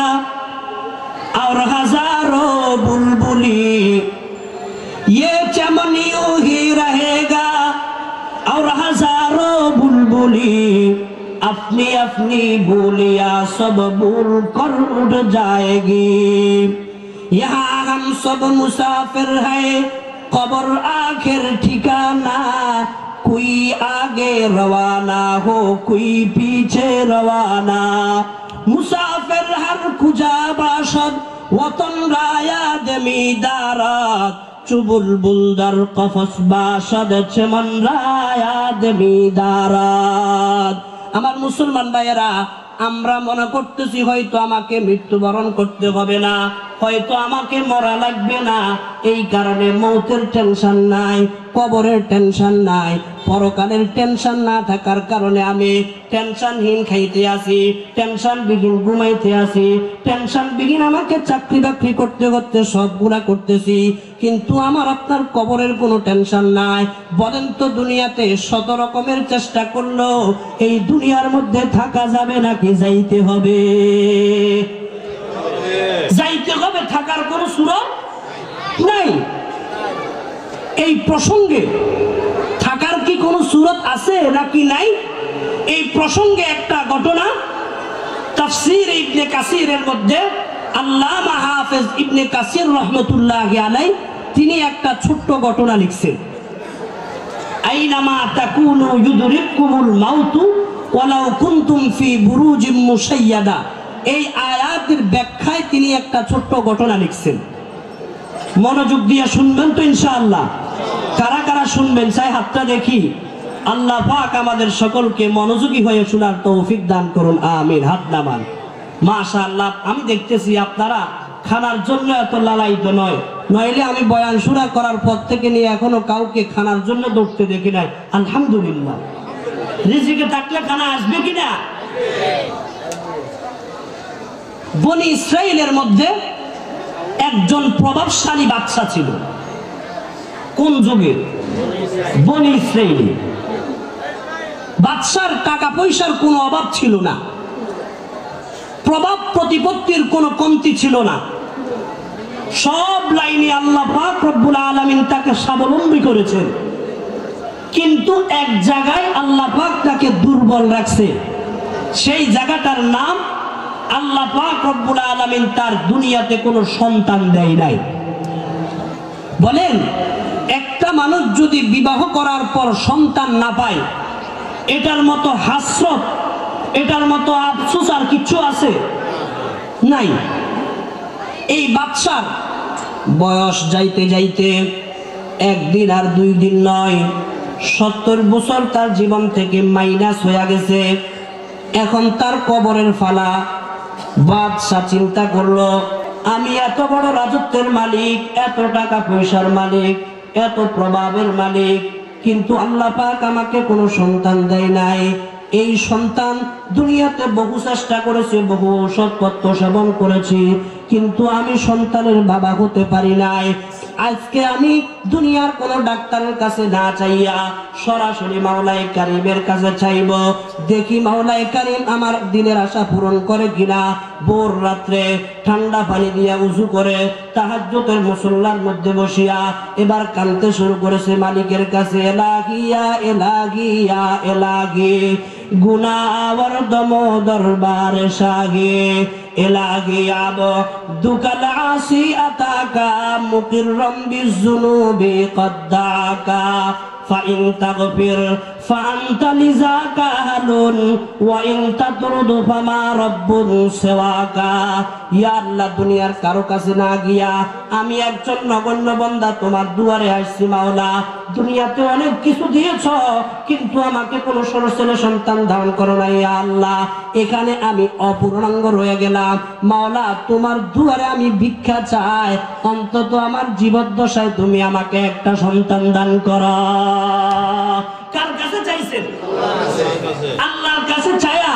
और हजारों बुलबुली, ये चमन यूं ही रहेगा और हजारों बुलबुली, अपनी अपनी बोलियां सब भूल कर उड़ जाएगी। यहाँ हम सब मुसाफिर है, कब्र आखिर ठिकाना, कोई आगे रवाना हो कोई पीछे रवाना। मुसाफिर हर कुजा बाशद वतन रायाद मीदारात, चुबुलबुल दर कफस बाशद चमन रायाद मीदारात। আমার মুসলমান ভাইয়েরা, আমরা মনে করতেছি হয়তো আমাকে মৃত্যুবরণ করতে হবে না, হয়তো আমাকে মরা লাগবে না, এই কারণে মৌতের টেনশন নাই, কবরের টেনশন নাই, পরকালের টেনশন না থাকার কারণে আমি টেনশনহীন খাইতে আসি, টেনশন বিহীন ঘুমাইতে আসি, টেনশন বিহীন আমাকে চাকরি বাকরি করতে করতে সবগুলা করতেছি, কিন্তু আমার আপনার কবরের কোনো টেনশন নাই। বলেন তো, দুনিয়াতে 100 রকমের চেষ্টা করলো এই দুনিয়ার মধ্যে থাকা যাবে নাকি যাইতে হবে? যাইতে হবে, থাকার কোনো সুযোগ নাই। এই প্রসঙ্গে থাকার কি কোনো সুরত আছে নাকি নাই? এই প্রসঙ্গে একটা ঘটনা তাফসীর ইবনে কাসিরের মধ্যে আল্লামা হাফেজ ইবনে কাসির রাহমাতুল্লাহি আলাইহি তিনি একটা ছোট্ট ঘটনা লিখছেন। আইনামা তাকুনু ইউদরিকুমুল মাউতু ওয়ালাউ কুনতুম ফি বুরুজিম মুশাইয়াদা, এই আয়াতের ব্যাখ্যায় তিনি একটা ছোট্ট ঘটনা লিখছেন। মনোযোগ দিয়ে শুনবেন তো ইনশাআল্লাহ? কারা কারা শুনবেন চাই হাতটা দেখি। আল্লাহ পাক আমাদের সকলকে মনোযোগী হয়ে শোনার তৌফিক দান করুন, আমিন। হাত নামান। মাশাআল্লাহ, আমি দেখতেছি আপনারা খানার জন্য এত লালায়িত নয়, নইলে আমি বয়ান শুরা করার পর থেকে নিয়ে এখনো কাউকে খানার জন্য দৌড়তে দেখি নাই। আলহামদুলিল্লাহ, রিজিকে থাকলে খানা আসবে কিনা? বনি ইসরাইলের মধ্যে একজন প্রভাবশালী বাদশা ছিল। কোন যুগে? বনি ইসরাইল। বাদশার টাকা পয়সার কোনো অভাব ছিল না, প্রভাব প্রতিপত্তির কোনো কমতি ছিল না, সব লাইনে আল্লাহ পাক রব্বুল আলামিন তাকে স্বাবলম্বী করেছেন। কিন্তু এক জায়গায় আল্লাহ পাক তাকে দুর্বল রাখছে, সেই জায়গাটার নাম আল্লাহ পাক রব্বুল আলামিন তার দুনিয়াতে কোনো সন্তান দেয় নাই। বলেন, একটা মানুষ যদি বিবাহ করার পর সন্তান না পায়, এটার মতো হাসরত, এটার মতো আফসোস আর কিছু আছে? নাই। এই বাদশার বয়স যাইতে যাইতে একদিন আর 2 দিন নয়, 70 বছর তার জীবন থেকে মাইনাস হয়ে গেছে। এখন তার কবরের ফালা। বাদশা চিন্তা করলো, আমি এত বড় রাজত্বের মালিক, এত টাকা পয়সার মালিক, এত প্রভাবের মালিক, কিন্তু আল্লাহ পাক আমাকে কোনো সন্তান দেয় নাই। এই সন্তান দুনিয়াতে বহু চেষ্টা করেছে, বহু ঔষধপত্র সেবন করেছি, কিন্তু আমি সন্তানের বাবা হতে পারি নাই। আজকে আমি দুনিয়ার কোন ডাক্তারের কাছে না চাইয়া সরাসরি মাওলায়ে কারীমের কাছে চাইব, দেখি মাওলায়ে কারীম আমার দিনের আশা পূরণ করে কিনা। ভোর রাত্রে ঠান্ডা পানি দিয়া উযু করে তাহাজ্জুদের মুসল্লার মধ্যে বসিয়া এবার কাঁদতে শুরু করেছে মালিকের কাছে, এলাহি ইয়া এলাহি ইয়া এলাহি গুনাহর দম দরবারে শাহি এলাহি আব দুকাল আসি আতাকা মুকিররম বিযুনুবি কদ্দাকা ফাইন তাগফির ফাআনতা লিযাকা হালুন ওয়া ইন তাতরুদ ফামা রাব্বুন সিওয়াকা। ইয়া আল্লাহ, দুনিয়ার কারো কাছে না গিয়া আমি একজন নগণ্য বান্দা তোমার দুয়ারে আসছি মাওলা। দুনিয়াতে অনেক কিছু দিয়েছ, কিন্তু আমাকে কোনো ছেলে সন্তান দান করো না। ইয়া আল্লাহ, এখানে আমি অপূর্ণাঙ্গ রয়ে গেলাম মাওলা, তোমার দুয়ারে আমি ভিক্ষা চাই, অন্তত আমার জীবদ্দশায় তুমি আমাকে একটা সন্তান দান করো। কার কাছে চাইছেন? আল্লাহর কাছে চায়া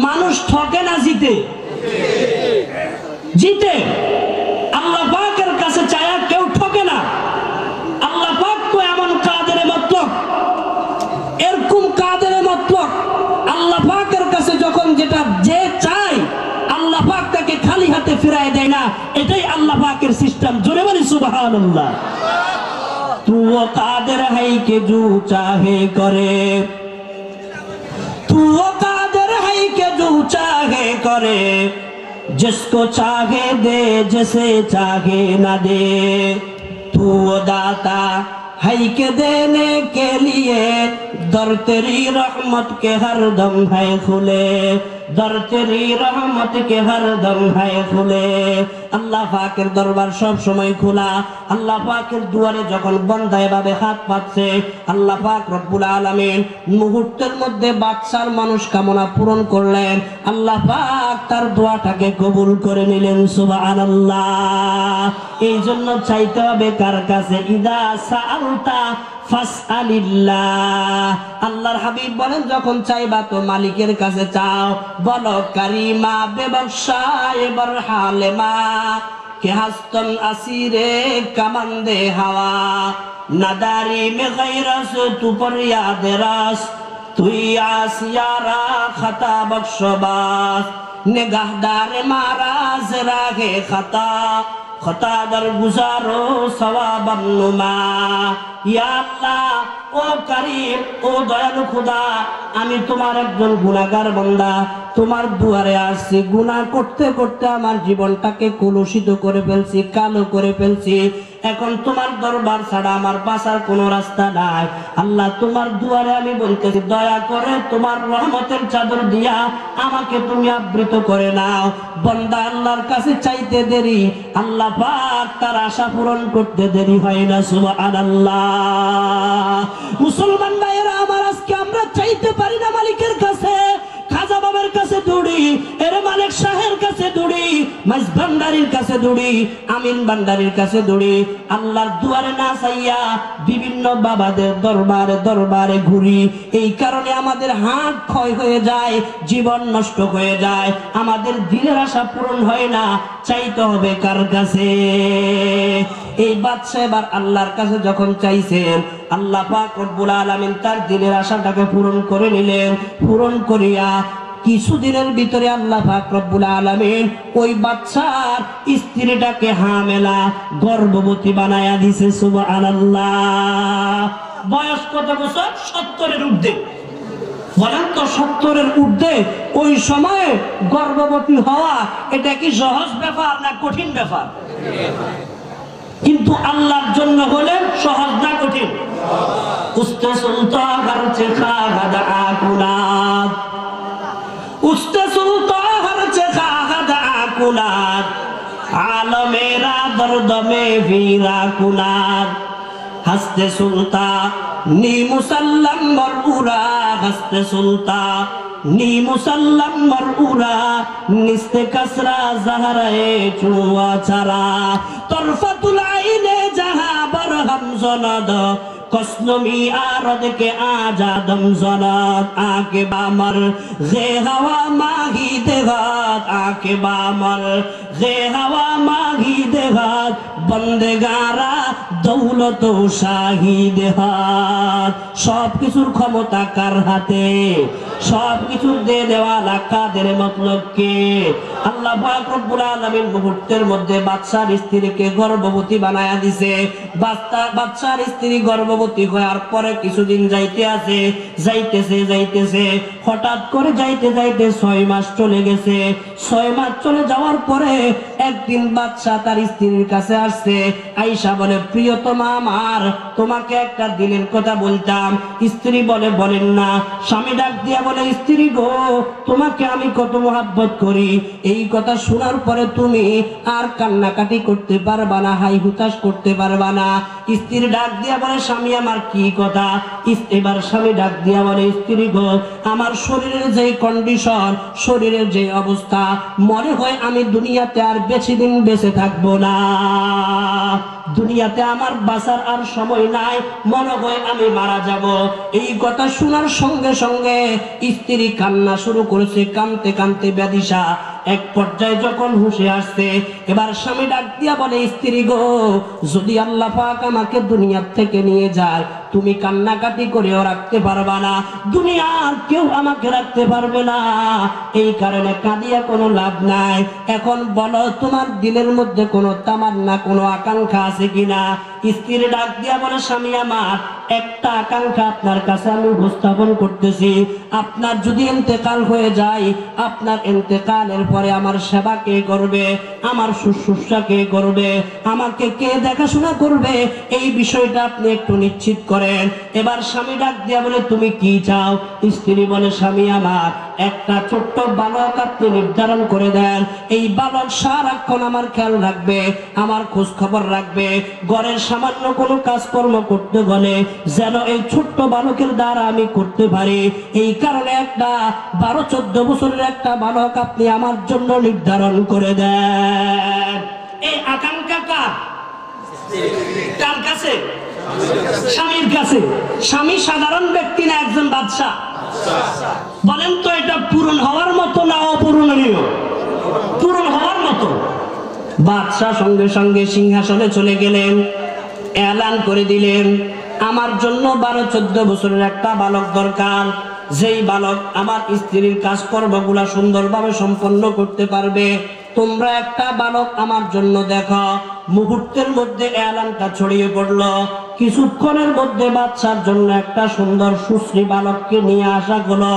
মানুষ ঠকে না, জিতে জিতে। আল্লাহ পাকের কাছে চায়া কেউ ঠকে না। আল্লাহ পাক তো এমন কাদের মতলব, এরকম কাদের মতলব, আল্লাহ পাকের কাছে যখন যেটা যে চায় আল্লাহ পাক তাকে খালি হাতে ফিরায় দেয় না। এটাই আল্লাহ পাকের সিস্টেম। জোরে বলি সুবহানাল্লাহ। तू वो कादिर है कि जो चाहे करे, तू वो कादिर है कि जो चाहे करे, जिसको चाहे दे जिसे चाहे न दे। तू वो दाता है कि देने के लिए दर तेरी रहमत के हर दम है खुले, दर तेरी रहमत के हर दम है खुले। আল্লাহ পাকের দরবার সব সময় খোলা। আল্লাহ পাকের দুয়ারে যখন বান্দা এভাবে হাত পাচ্ছে, আল্লাহ পাক রব্বুল আলামিন মুহূর্তের মধ্যে বাদশার মানুষ কামনা পূরণ করলেন। আল্লাহ পাক তার দোয়াটাকে কবুল করে নিলেন। সুবহানাল্লাহ। এই জন্য চাইতে হবে কার কাছে? ইদা সাআলতা ফাসআলিল্লাহ। আল্লাহর হাবিব বলেন, যখন চাইবা তো মালিকের কাছে চাও। বলো কারিমা বেবশায়ে বরহালেমা কে হাস্তন আসিরে কামান্দে হাওয়া নাদারি মে গায়রাস তু পর ইয়াদ রাস তুই আসিয়ারা খাতা বখশবাস নিগাহদার মারাজ রাগে খাতা খতা দর গুজারো সওয়াবান নুমা। ইয়া আল্লাহ, ও কারীম, ও দয়ালু খোদা, আমি তোমার একজন গুনাহগার বান্দা, তোমার দুয়ারে আসছি। গুনাহ করতে করতে আমার জীবনটাকে কলুষিত করে ফেলছি, কালো করে ফেলছি। এখন তোমার দরবার ছাড়া আমার বাঁচার কোনো রাস্তা নাই। আল্লাহ, তোমার দুয়ারে আমি বলতেছি, দয়া করে তোমার রহমতের চাদর দিয়া আমাকে তুমি আবৃত করে নাও। বান্দা আল্লাহর কাছে চাইতে দেরি, আল্লাহ পাক তার আশা পূরণ করতে দেরি হয় না। সুবহানাল্লাহ। মুসলমান ভাইয়েরা আমার, আজকে আমরা চাইতে পারি না মালিকের কাছে। খাজা বাবার কাছে দৌড়ি, এর মালিক শাহের কাছে দৌড়ি, মাইজ ভান্ডারির কাছে দৌড়ি, আমিন ভান্ডারির কাছে দৌড়ি। আল্লাহর দুয়ারে না চাইয়া বিভিন্ন বাবাদের দরবারে দরবারে ঘুরি। এই কারণে আমাদের হাত ক্ষয় হয়ে যায়, জীবন নষ্ট হয়ে যায়, আমাদের দিনের আশা পূরণ হয় না। চাইতে হবে কার কাছে? এই বাদশা এবার আল্লাহর কাছে যখন চাইছেন, আল্লাহ পাক রব্বুল আলামিন তার দিনের আশাটাকে পূরণ করে নিলেন। পূরণ করিয়া কিছুদিনের ভিতরে আল্লাহ পাক রব্বুল আলামিন ওই বাদশার স্ত্রীটাকে হামেলা গর্ভবতী বানায়া দিছে। সুবহানাল্লাহ। বয়স কত বছর? 70-এর ঊর্ধ্বে। বলেন তো, 70-এর ঊর্ধ্বে ওই সময়ে গর্ভবতী হওয়া এটা কি সহজ ব্যাপার না কঠিন ব্যাপার? কিন্তু আল্লাহর জন্য হলে সহজ না কঠিন? উস্তে সুলতান হরচে খাগাদ আকুলাত, উস্তে সুলতান হরচে খাগাদ আকুলাত, আলমেরা দর্দ মে ভিরা কুলাত। হস্তে সুলতান নি মুসাল্লাম মরউরা, হস্তে সুলতান নি মুসাল্লাম মরউরা, নিস্তে কসরা জাহরায়ে চুয়া চারা, তরফাতুল আইনে জাহা বরহম জনাদ কসনমি আরদ के आजादम जनात आके बामर गे हवा माही देगात आके बामर गे हवा माही देगात बंदेगारा दौलत शाही देहात सब কিছুর ক্ষমতা কার হাতে সব কিছু দিয়ে দেওয়ালা কাদের মতলব কে আল্লাহ পাক রব্বুল আলামিন মুহূর্তের মধ্যে বাদশার স্ত্রীকে গর্ভবতী বানায়া দিয়েছে বাদশার স্ত্রী গর্ভবতী হওয়ার পরে কিছুদিন যাইতেছে হঠাৎ করে যাইতে 6 মাস চলে গেছে 6 মাস চলে যাওয়ার পরে একদিন বাদশা তার স্ত্রীর কাছে আসছে আয়েশা বলে প্রিয়তমা আমার তোমাকে একটা দিনের কথা বলতাম স্ত্রী বলে বলেন না স্বামী ডাক দিয়া বলে স্ত্রী গো তোমাকে আমি কত মহব্বত করি এই কথা শোনার পরে তুমি আর কান্নাকাটি করতে পারবা না হাই হুতাশ করতে পারবা না স্ত্রী ডাক দিয়া বলে স্বামী আমার কি কথা এবার স্বামী ডাক দিয়া বলে স্ত্রী গো আমার শরীরের যে কন্ডিশন শরীরের যে অবস্থা মনে হয় আমি দুনিয়াতে আর বেশি দিন বেঁচে থাকবো না দুনিয়াতে আমার বাঁচার আর সময় নাই মনে হয় আমি মারা যাব এই কথা শোনার সঙ্গে সঙ্গে স্ত্রী কান্না শুরু করেছে কাঁদতে কাঁদতে বেদিশা এক পর্যায়ে যখন হুঁশে আসছে এবার স্বামী ডাক দিয়া বলে স্ত্রী গো যদি আল্লাহ পাক আমাকে দুনিয়া থেকে নিয়ে যায় তুমি কান্নাকাটি করেও রাখতে পারবা না দুনিয়ার কেউ আমাকে রাখতে পারবে না এই কারণে কাঁদিয়া কোনো লাভ নাই এখন বলো তোমার দিলের মধ্যে কোনো তামান্না কোনো আকাঙ্ক্ষা আছে কিনা স্ত্রী ডাক দিয়া বলে স্বামী আমার একটা আকাঙ্ক্ষা আপনার কাছে আমি উপস্থাপন করতেছি আপনার যদি ইন্তেকাল হয়ে যায় আপনার ইন্তেকালের পরে আমার সেবা কে করবে আমার শুশ্রূষা কে করবে আমাকে কে দেখাশোনা করবে এই বিষয়টা আপনি একটু নিশ্চিত করেন এবার স্বামী ডাক দিয়া বলে তুমি কি চাও স্ত্রী বলে স্বামী আমার একটা ছোট্ট বালক আপনি নির্ধারণ করে দেন এই বালক সারাক্ষণ আমার খেয়াল রাখবে আমার খোঁজ খবর রাখবে ঘরের সামান্য কোনো কাজকর্ম করতে গেলে যেন এই ছোট্ট বালকের দ্বারা আমি করতে পারি এই কারণে একটা 12-14 বছরের একটা বালক আপনি আমার জন্য নির্ধারণ করে দেন এই আকাঙ্ক্ষা কার কাছে স্বামীর কাছে স্বামী সাধারণ ব্যক্তি না একজন বাদশা বলেন তো এটা পূরণ হওয়ার মতো না অপূরণীয় পূরণ হওয়ার মতো বাদশা সঙ্গে সঙ্গে সিংহাসনে চলে গেলেন এলান করে দিলেন আমার জন্য 12-14 বছরের একটা বালক দরকার যেই বালক আমার স্ত্রীর কাজকর্মগুলা সুন্দরভাবে সম্পন্ন করতে পারবে তোমরা একটা বালক আমার জন্য দেখো মুহূর্তের মধ্যে এলানটা ছড়িয়ে পড়লো কিছুক্ষণের মধ্যে বাচ্চার জন্য একটা সুন্দর সুশ্রী বালককে নিয়ে আসা হলো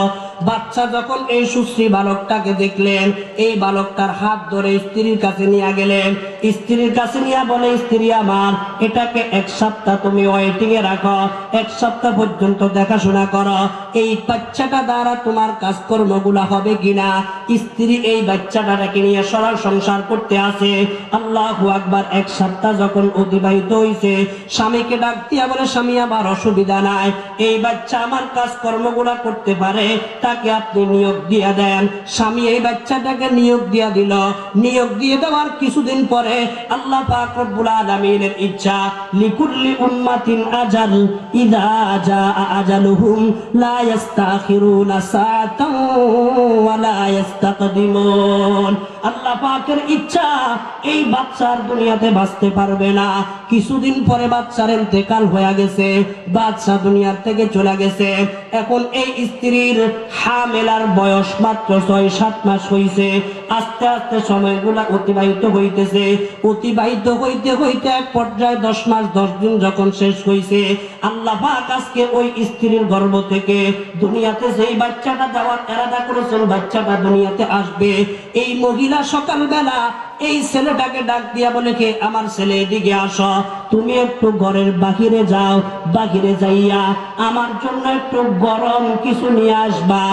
বাচ্চা যখন এই সুশ্রী বালকটাকে দেখলেন এই বালকটার হাত ধরে স্ত্রীর কাছে নিয়ে গেলেন স্ত্রীর কাছে নিয়ে বলে স্ত্রী আমার এটাকে 1 সপ্তাহ তুমি ওয়েটিং এ রাখো 1 সপ্তাহ পর্যন্ত দেখাশোনা করো এই বাচ্চাটা দ্বারা তোমার কাজকর্মগুলা হবে কিনা স্ত্রী এই বাচ্চাটাকে নিয়ে সরল সংসার করতে আসে আল্লাহু আকবার 1 সপ্তাহ যখন অতিবাহিত হয়েছে স্বামীকে ডাক দিয়া বলে স্বামী আমার অসুবিধা নাই এই বাচ্চা আমার কাজকর্মগুলা করতে পারে তাকে আপনি নিয়োগ দিয়ে দেন স্বামী এই বাচ্চাটাকে নিয়োগ দিয়া দিল নিয়োগ দিয়ে দেওয়ার কিছুদিন পরে আল্লাহ পাক রব্বুল আলামিনের ইচ্ছা লিকুল্লি উম্মাতিন আজাল ইযা জাআ আজালুহুম লা ইস্তাখিরুনা সাআতান ওয়া লা ইস্তাকদিমুন আল্লাহ পাকের ইচ্ছা এই বাচ্চার দুনিয়াতে বাঁচতে পারবে না কিছুদিন পরে বাচ্চার ইন্তেকাল হয়ে গেছে বাচ্চা দুনিয়া থেকে চলে গেছে এখন এই স্ত্রীর হামেলার বয়স মাত্র 6-7 মাস হইছে আস্তে আস্তে সময়গুলা অতিবাহিত হইতেছে অতিবাহিত হইতে হইতে এক পর্যায়ে 10 মাস 10 দিন যখন শেষ হইছে আল্লাহ পাক আজকে ওই স্ত্রীর গর্ভ থেকে দুনিয়াতে যেই বাচ্চাটা দেওয়ার ইরাদা করেছেন বাচ্চাটা দুনিয়াতে আসবে এই মহিলা সকালবেলা এই ছেলেটাকে ডাক দিয়া বলে কে আমার ছেলে এদিকে আসো তুমি একটু ঘরের বাহিরে যাও বাহিরে যাইয়া আমার জন্য একটু গরম কিছু নিয়ে আসবা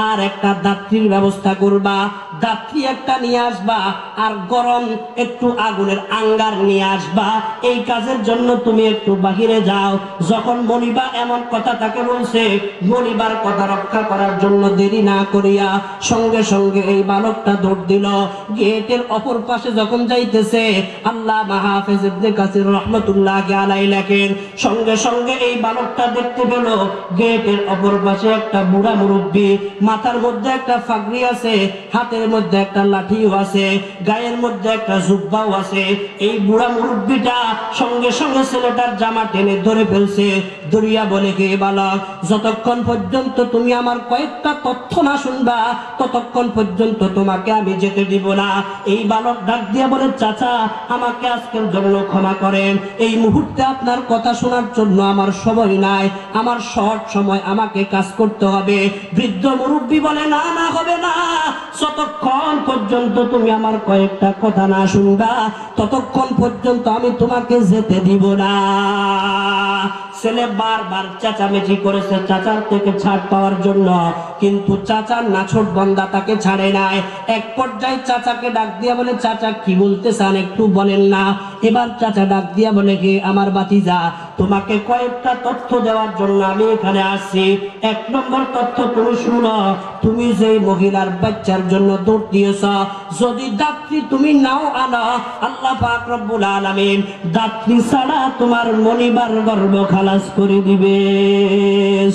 আর একটা দাত্রীর ব্যবস্থা করবা দাত্রী একটা নিয়ে আসবা আর গরম একটু আগুনের আঙ্গার নিয়ে আসবা এই কাজের জন্য তুমি একটু বাহিরে যাও যখন মনিবা এমন কথা তাকে বলছে মনিবার কথা রক্ষা করার জন্য দেরি না করিয়া সঙ্গে সঙ্গে এই বালকটা দৌড় দিল গেটের অপর পাশে পাশে যখন যাইতেছে, আল্লামা হাফেজ ইবনে কাসির রাহমাতুল্লাহি আলাইহি লেখেন, সঙ্গে সঙ্গে এই বালকটা দেখতে পেল গেটের অপর পাশে একটা বুড়া মুরব্বী, মাথার মধ্যে একটা পাগড়ি আছে, হাতের মধ্যে একটা লাঠিও আছে, গায়ের মধ্যে একটা জুব্বাও আছে। এই বুড়া মুরব্বীটা সঙ্গে সঙ্গে ছেলেটার জামা টেনে ধরে ফেলছে, ধরিয়া বলে, কে বালক, যতক্ষণ পর্যন্ত তুমি আমার কয়েকটা তথ্য না শুনবা ততক্ষণ পর্যন্ত তোমাকে আমি যেতে দিব না। এই বালক ডাক দিয়া বলে, চাচা আমাকে আজকের জন্য ক্ষমা করেন, এই মুহূর্তে আপনার কথা শোনার জন্য আমার সময় নাই, আমার শর্ট সময়, আমাকে কাজ করতে হবে। বৃদ্ধ মুরব্বী বলে, না না, হবে না, যতক্ষণ পর্যন্ত তুমি আমার কয়েকটা কথা না শুনবা ততক্ষণ পর্যন্ত আমি তোমাকে যেতে দিব না। ছেলে বারবার চেঁচামেচি করেছে চাচার থেকে ছাড় পাওয়ার জন্য, কিন্তু চাচার নাছোট বন্দা তাকে ছাড়ে নাই। এক পর্যায়ে চাচাকে ডাক দিয়া বলে, চাচা কি বলতে চান একটু বলেন না। এবার চাচা ডাক দিয়া বলে, কে আমার ভাতিজা, তোমাকে কয়েকটা তথ্য দেওয়ার জন্য আমি এখানে আসছি। এক নম্বর তথ্য তুমি শুনো, তুমি যে মহিলার বাচ্চার জন্য দৌড় দিয়েছ, যদি দাত্রী তুমি নাও আনো, আল্লাহ পাক রব্বুল আলামিন দাত্রী ছাড়া তোমার মনিবার গর্ভ খালাস করে দিবে।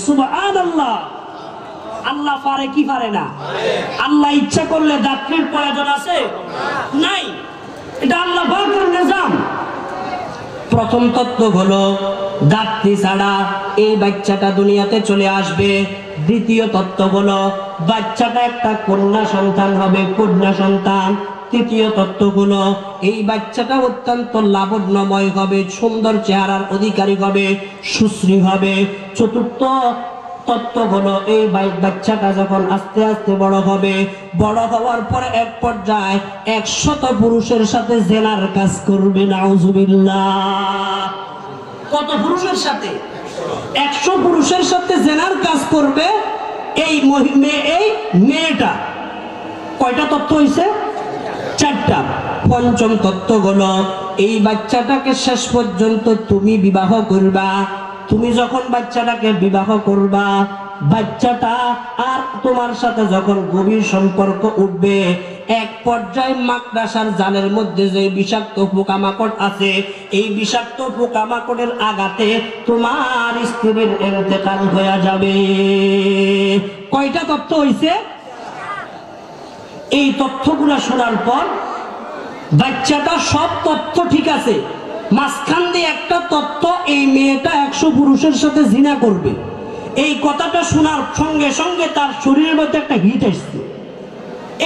সুবহানাল্লাহ। আল্লাহ পারে কি পারে না? আল্লাহ ইচ্ছা করলে দাত্রীর প্রয়োজন আছে? নাই, এটা আল্লাহ পাকের নিজাম। প্রথম তত্ত্ব হলো দাত্রী ছাড়া এই বাচ্চাটা দুনিয়াতে চলে আসবে। দ্বিতীয় তত্ত্ব হলো বাচ্চাটা একটা কন্যা সন্তান হবে, কন্যা সন্তান। তৃতীয় তত্ত্ব হলো এই বাচ্চাটা অত্যন্ত লাবণ্যময় হবে, সুন্দর চেহারার অধিকারী হবে, সুশ্রী হবে। চতুর্থ তত্ত্ব হলো এই বাচ্চাটা যখন আস্তে আস্তে বড় হবে, বড় হওয়ার পরে এক পর্যায়ে 100 পুরুষের সাথে জেনার কাজ করবে। নাউজুবিল্লাহ। কত পুরুষের সাথে? 100 পুরুষের সাথে জেনার কাজ করবে এই মেয়েটা। কয়টা তত্ত্ব হইছে? 4টা। পঞ্চম তত্ত্ব হলো এই বাচ্চাটাকে শেষ পর্যন্ত তুমি বিবাহ করবা। তুমি যখন বাচ্চাটাকে বিবাহ করবা, বাচ্চাটা আর তোমার সাথে যখন গভীর সম্পর্ক উঠবে, এক পর্যায়ে মাকড়াসার জালের মধ্যে যে বিষাক্ত পোকামাকড় আছে, এই বিষাক্ত পোকামাকড়ের আঘাতে তোমার স্ত্রীর ইন্তেকাল হয়ে যাবে। কয়টা তথ্য হইছে? এই তথ্যগুলো শোনার পর বাচ্চাটা সব তথ্য ঠিক আছে, মাঝখান দিয়ে একটা তথ্য, এই মেয়েটা 100 পুরুষের সাথে জিনা করবে। এই কথাটা শোনার সঙ্গে সঙ্গে তার শরীরের মধ্যে একটা হিট আসছে,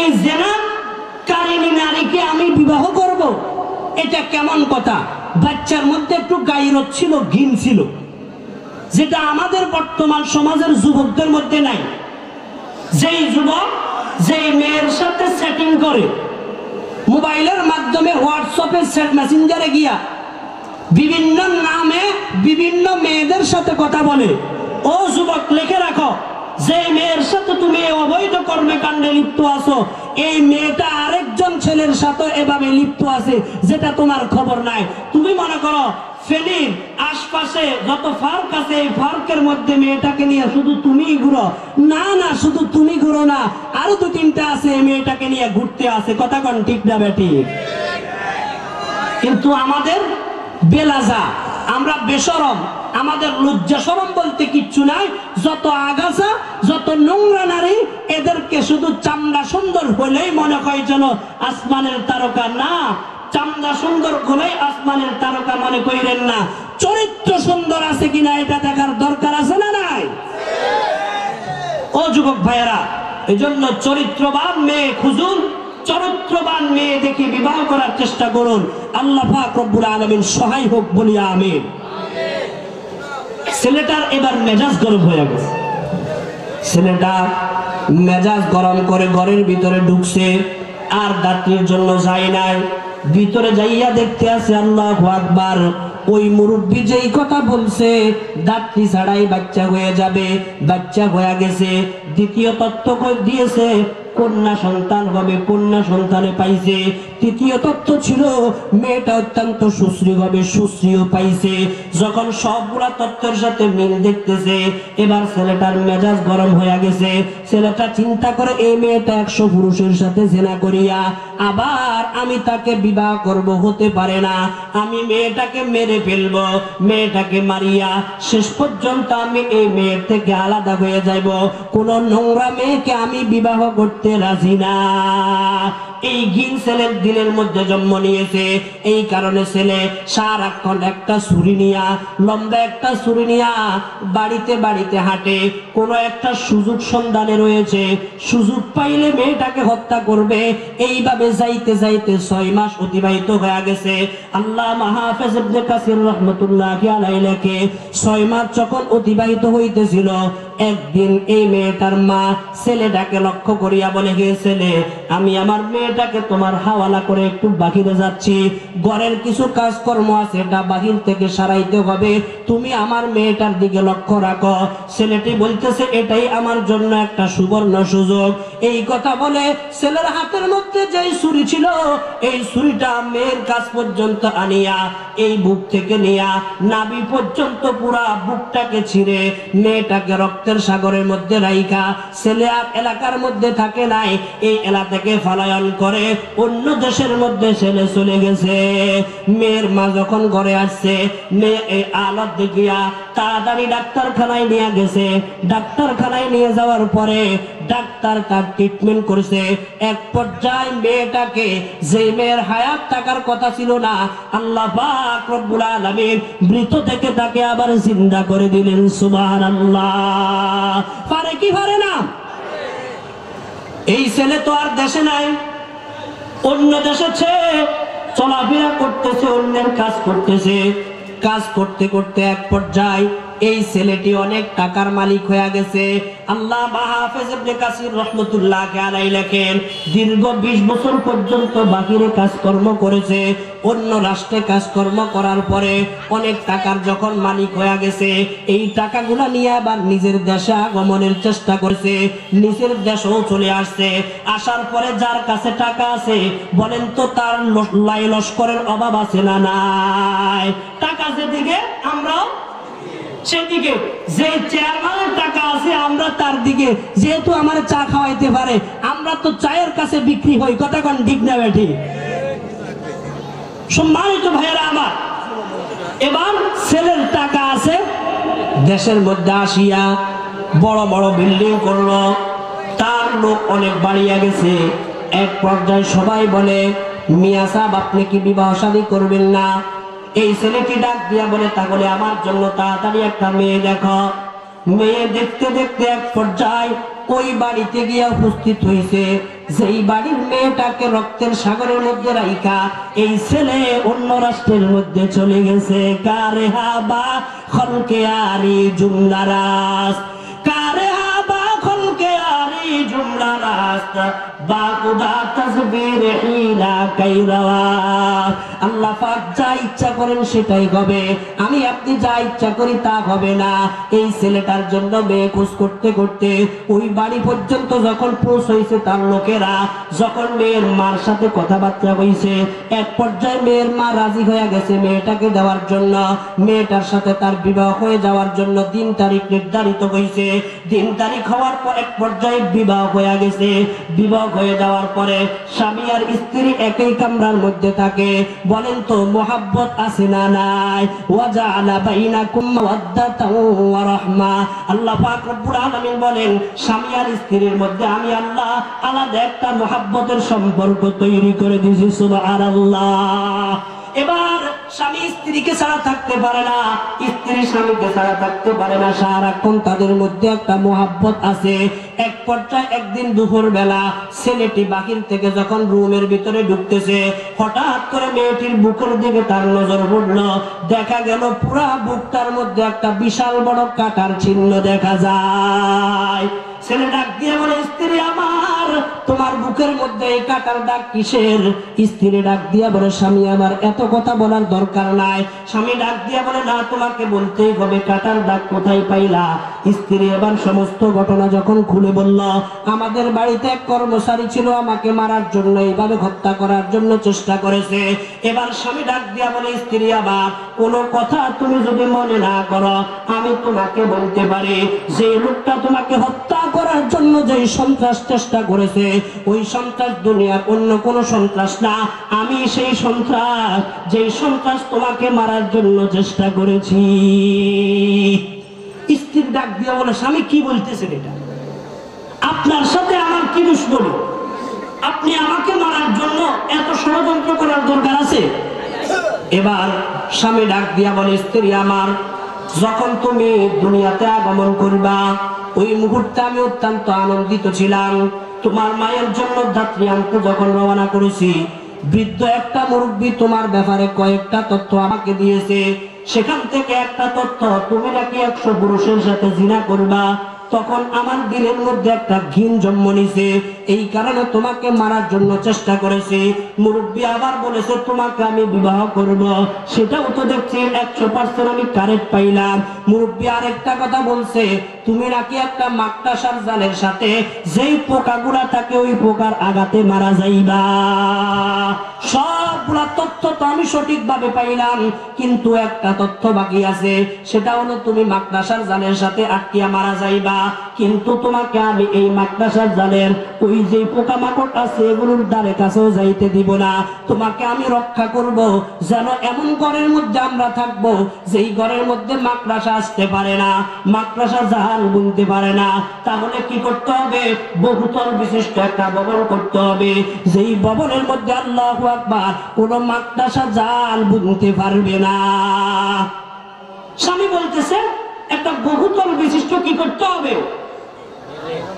এই জিনাকারিনী নারীকে আমি বিবাহ করব, এটা কেমন কথা। বাচ্চার মধ্যে একটু গায়রত ছিল, ঘিন ছিল, যেটা আমাদের বর্তমান সমাজের যুবকদের মধ্যে নাই। যেই যুবক যেই মেয়ের সাথে সেটিং করে, মোবাইলের মাধ্যমে হোয়াটসঅ্যাপে মেসেঞ্জারে গিয়া বিভিন্ন নামে বিভিন্ন মেয়েদের সাথে কথা বলে, ও যুবক লিখে রাখো, যে মেয়ের সাথে তুমি অবৈধ কর্মকাণ্ডে লিপ্ত আছো, এই মেয়েটা আরেকজন ছেলের সাথে এভাবে লিপ্ত আছে, যেটা তোমার খবর নাই। তুমি মনে করো ফেনীর আশপাশে যত পার্ক আছে, এই পার্কের মধ্যে মেয়েটাকে নিয়ে শুধু তুমিই ঘুরো। না না, শুধু তুমি ঘুরো না, আরো 2-3টা আছে এই মেয়েটাকে নিয়ে ঘুরতে আছে। কথা কোন ঠিক না বেটি? কিন্তু আমাদের বেলাজা, আমরা বেশরম, আমাদের লজ্জা শরম বলতে কিচ্ছু নাই। যত আগাছা, যত নোংরা নারী, এদেরকে শুধু চামড়া সুন্দর হলেই মনে হয় যেন আসমানের তারকা। না, চামড়া সুন্দর হলেই আসমানের তারকা মনে করেন না, চরিত্র সুন্দর আছে কিনা এটা দেখার দরকার আছে না নাই? ও যুবক ভাইয়েরা, এই জন্য চরিত্রবান মেয়ে খুঁজুন, চরিত্রবান মেয়ে দেখে বিবাহ করার চেষ্টা করুন। আল্লাহ পাক রব্বুল আলামিন সহায় হোক, বলি আমিন। ছেলেটার এবার মেজাজ গরম হয়ে গেছে। ছেলেটা মেজাজ গরম করে ঘরের ভিতরে ঢুকছে, আর দাত্রীর জন্য যায় নাই। ভিতরে যাইয়া দেখতে আছে, আল্লাহু আকবার, ওই মুরব্বী যেই কথা বলছে দাত্রী ছাড়াই বাচ্চা হয়ে যাবে, বাচ্চা হয়ে গেছে। দ্বিতীয় তথ্য দিয়েছে কন্যা সন্তান হবে, কন্যা সন্তানে পাইছে। তৃতীয় তত্ত্ব ছিল মেয়েটা অত্যন্ত সুশ্রী হবে, সুশ্রীও পাইছে। যখন সবগুলা তত্ত্বের সাথে মিল দেখতেছে, এবার ছেলেটার মেজাজ গরম হয়ে গেছে। ছেলেটা চিন্তা করে এই মেয়েটা 100 পুরুষের সাথে জেনা করিয়া আবার আমি তাকে বিবাহ করব, হতে পারে না। আমি মেয়েটাকে মেরে ফেলবো, মেয়েটাকে মারিয়া শেষ পর্যন্ত আমি এই মেয়ের থেকে আলাদা হয়ে যাইব। কোন নোংরা মেয়েকে আমি বিবাহ করতে রাজি না। এই ঘিন ছেলের দিলের মধ্যে জন্ম নিয়েছে। এই কারণে ছেলে সারাক্ষণ একটা ছুরি নিয়া, লম্বা একটা ছুরি নিয়া বাড়িতে বাড়িতে হাঁটে। কোন একটা সুযোগ সন্ধানে রয়েছে, সুযোগ পাইলে মেয়েটাকে হত্যা করবে। এইভাবে যাইতে যাইতে 6 মাস অতিবাহিত হয়ে গেছে। আল্লামা হাফেজ ইবনে কাসির রাহমাতুল্লাহি আলাইহি লেখে 6 মাস যখন অতিবাহিত হইতেছিল, একদিন এই মেয়েটার মা ছেলেটাকে লক্ষ্য করিয়া বলে, হে ছেলে, আমি আমার মেয়েটাকে তোমার হাওয়ালা করে একটু বাহিরে যাচ্ছি, ঘরের কিছু কাজকর্ম আছে, এটা বাহির থেকে সারাইতে হবে, তুমি আমার মেয়েটার দিকে লক্ষ্য রাখো। ছেলেটি বলতেছে, এটাই আমার জন্য একটা সুবর্ণ সুযোগ। এই কথা বলে ছেলের হাতের মধ্যে যেই ছুরি ছিল, এই ছুরিটা মেয়ের কাছ পর্যন্ত আনিয়া এই বুক থেকে নিয়া নাভি পর্যন্ত পুরা বুকটাকে ছিঁড়ে মেয়েটাকে রক্তের সাগরের মধ্যে রাইখা ছেলে আর এলাকার মধ্যে থাকে নাই, এই এলাকা থেকে পলায়ন করে অন্য দেশের মধ্যে ছেলে চলে গেছে। মেয়ের মা যখন ঘরে আসছে, মেয়ে এই আলত দেখিয়া তাড়াতাড়ি ডাক্তারখানায় নিয়ে গেছে। ডাক্তারখানায় নিয়ে যাওয়ার পরে ডাক্তার তার ট্রিটমেন্ট করেছে। এক পর্যায়ে মেয়েটাকে, যে মেয়ের হায়াত থাকার কথা ছিল না, আল্লাহ পাক রব্বুল আলামিন মৃত থেকে তাকে আবার জিন্দা করে দিলেন। সুবহানাল্লাহ। পারে কি পারে না? এই ছেলে তো আর দেশে নাই, অন্য দেশে চলাফেরা করতেছে, অন্যের কাজ করতেছে। কাজ করতে করতে এক পর্যায়ে এই ছেলেটি অনেক টাকার মালিক হয়ে গেছে। আল্লামা হাফেজ ইবনে কাসির রাহমাতুল্লাহি আলাইহি লেখেন, দীর্ঘ 20 বছর পর্যন্ত বাহিরে কাজকর্ম করেছে। অন্য রাষ্ট্রে কাজকর্ম করার পরে অনেক টাকার যখন মালিক হয়ে গেছে, এই টাকাগুলা নিয়ে আবার নিজের দেশে আগমনের চেষ্টা করেছে। নিজের দেশেও চলে আসছে। আসার পরে যার কাছে টাকা আছে, বলেন তো তার লাই লস্করের অভাব আছে না নাই? টাকা যেদিকে আমরাও সেদিকে, যে চেয়ারম্যানের টাকা আছে আমরা তার দিকে। যেহেতু আমার চা খাওয়াইতে পারে, আমরা তো চায়ের কাছে বিক্রি হই। কথা কোন ঠিক না বেঠি? সম্মানিত ভাইয়েরা আমার, এবার ছেলের টাকা আছে, দেশের মধ্যে আসিয়া বড় বড় বিল্ডিং করলো, তার লোক অনেক বাড়িয়া গেছে। এক পর্যায়ে সবাই বলে, মিয়া সাহেব আপনি কি বিবাহ শাদী করবেন না? এই ছেলেটি ডাক দিয়া বলে, তাহলে আমার জন্য তাড়াতাড়ি একটা মেয়ে দেখো। মেয়ে দেখতে দেখতে এক পর্যায়ে ওই বাড়িতে গিয়া উপস্থিত হয়েছে। যেই বাড়ির মেয়েটাকে রক্তের সাগরের মধ্যে রাইখা এই ছেলে অন্য রাষ্ট্রের মধ্যে চলে গেছে। কারে হাবা খলকে আরি জুমলারাস, কারে হাবা খলকে আরি জুমলারাস, বাকুদা তাসবির হিলা কাইরাওয়া। আল্লাহ পাক যা ইচ্ছা করেন সেটাই হবে, আমি আপনি যা ইচ্ছা করি তা হবে না। এই ছেলেটার জন্য মেয়ে খোঁজ করতে করতে ওই বাড়ি পর্যন্ত যখন পৌঁছাইছে, তার লোকেরা যখন মেয়ের মার সাথে কথাবার্তা হয়েছে, এক পর্যায়ে মেয়ের মা রাজি হয়ে গেছে মেয়েটাকে দেওয়ার জন্য। মেয়েটার সাথে তার বিবাহ হয়ে যাওয়ার জন্য দিন তারিখ নির্ধারিত হয়েছে। দিন তারিখ হওয়ার পর এক পর্যায়ে বিবাহ হয়ে গেছে। বিবাহ হয়ে যাওয়ার পরে স্বামী আর স্ত্রী একই কামরার মধ্যে থাকে। বলেন তো মোহাব্বত আছে না নাই? ওয়াজআলা বাইনাকুম মাওয়াদ্দাতাও ওয়া রাহমা। আল্লাহ পাক রব্বুল আলামিন বলেন, স্বামী আর স্ত্রীর মধ্যে আমি আল্লাহ আলাদা একটা মোহাব্বতের সম্পর্ক তৈরি করে দিয়েছি। সুবহানাল্লাহ। এবার স্বামী স্ত্রীকে ছাড়া থাকতে পারে না, স্ত্রী স্বামীকে ছাড়া থাকতে পারে না, সারাক্ষণ তাদের মধ্যে একটা মোহাব্বত আছে। এক পর্যায়ে একদিন দুপুর বেলা ছেলেটি বাহির থেকে যখন রুমের ভিতরে ঢুকতেছে, হঠাৎ করে মেয়েটির বুকের দিকে তার নজর পড়ল। দেখা গেল পুরা বুকটার মধ্যে একটা বিশাল বড় কাটার চিহ্ন দেখা যায়। ছেলে ডাক দিয়ে বলে, স্ত্রী আমার, তোমার বুকের মধ্যে এই কাটার দাগ কিসের? স্ত্রী ডাক দিয়া বলে, স্বামী আমার, এত কথা বলার দরকার নাই। স্বামী ডাক দিয়া বলে, না, তোমাকে বলতেই হবে, কাটার দাগ কোথায় পাইলা? স্ত্রী এবার সমস্ত ঘটনা যখন খুলে বলল, আমাদের বাড়িতে এক কর্মচারী ছিল, আমাকে মারার জন্য, এইভাবে হত্যা করার জন্য চেষ্টা করেছে। এবার স্বামী ডাক দিয়া বলে, স্ত্রী আমার, কোনো কথা তুমি যদি মনে না করো, আমি তোমাকে বলতে পারি, যে লোকটা তোমাকে হত্যা করার জন্য যে সন্ত্রাস চেষ্টা করেছে, ওই সন্ত্রাস দুনিয়ার অন্য কোন সন্ত্রাস না, আমি সেই সন্ত্রাস, যেই সন্ত্রাস তোমাকে মারার জন্য চেষ্টা করেছি। স্ত্রী ডাক দিয়া বলে, স্বামী কি বলতেছেন এটা? আপনার সাথে আমার কি দুশ্মনী? আপনি আমাকে মারার জন্য এত ষড়যন্ত্র করার দরকার আছে? এবার স্বামী ডাক দিয়া বলে, স্ত্রী আমার, যখন তুমি দুনিয়াতে আগমন করবা, ওই মুহূর্তে আমি অত্যন্ত আনন্দিত ছিলাম। তোমার মায়ের জন্য ধাত্রী আনতে যখন রওনা করেছি, বৃদ্ধ একটা মুরব্বী তোমার ব্যাপারে কয়েকটা তথ্য আমাকে দিয়েছে। সেখান থেকে একটা তথ্য, তুমি নাকি 100 পুরুষের সাথে জিনা করবা। তখন আমার দিলের মধ্যে একটা ঘিন জন্ম নিছে, এই কারণে তোমাকে মারার জন্য চেষ্টা করেছি। মুরব্বী আবার বলেছে, তোমাকে আমি বিবাহ করব, সেটাও তো দেখছি 100% আমি কারেক্ট পাইলাম। মুরব্বী আরেকটা কথা বলছে, তুমি নাকি একটা মাকড়াসার জালের সাথে যেই পোকাগুলা থাকে, ওই পোকার আঘাতে মারা যাইবা। সবগুলা তথ্য তো আমি সঠিকভাবে পাইলাম, কিন্তু একটা তথ্য বাকি আছে, সেটা হলো তুমি মাকড়াসার জালের সাথে আটকিয়া মারা যাইবা। কিন্তু তোমাকে আমি এই মাকড়াসার জালের ওই যে পোকামাকড় আছে, এগুলোর দ্বারে কাছেও যাইতে দিব না। তোমাকে আমি রক্ষা করব, যেন এমন ঘরের মধ্যে আমরা থাকবো, যেই ঘরের মধ্যে মাকড়াসা আসতে পারে না, মাকড়াসা জাল বুনতে পারে না। তাহলে কি করতে হবে? বহুতল বিশিষ্ট একটা ভবন করতে হবে, যেই ভবনের মধ্যে আল্লাহু আকবার, কোন মাকড়াসা জাল বুনতে পারবে না। স্বামী বলতেছে, একটা বহুতল বিশিষ্ট কি করতে হবে?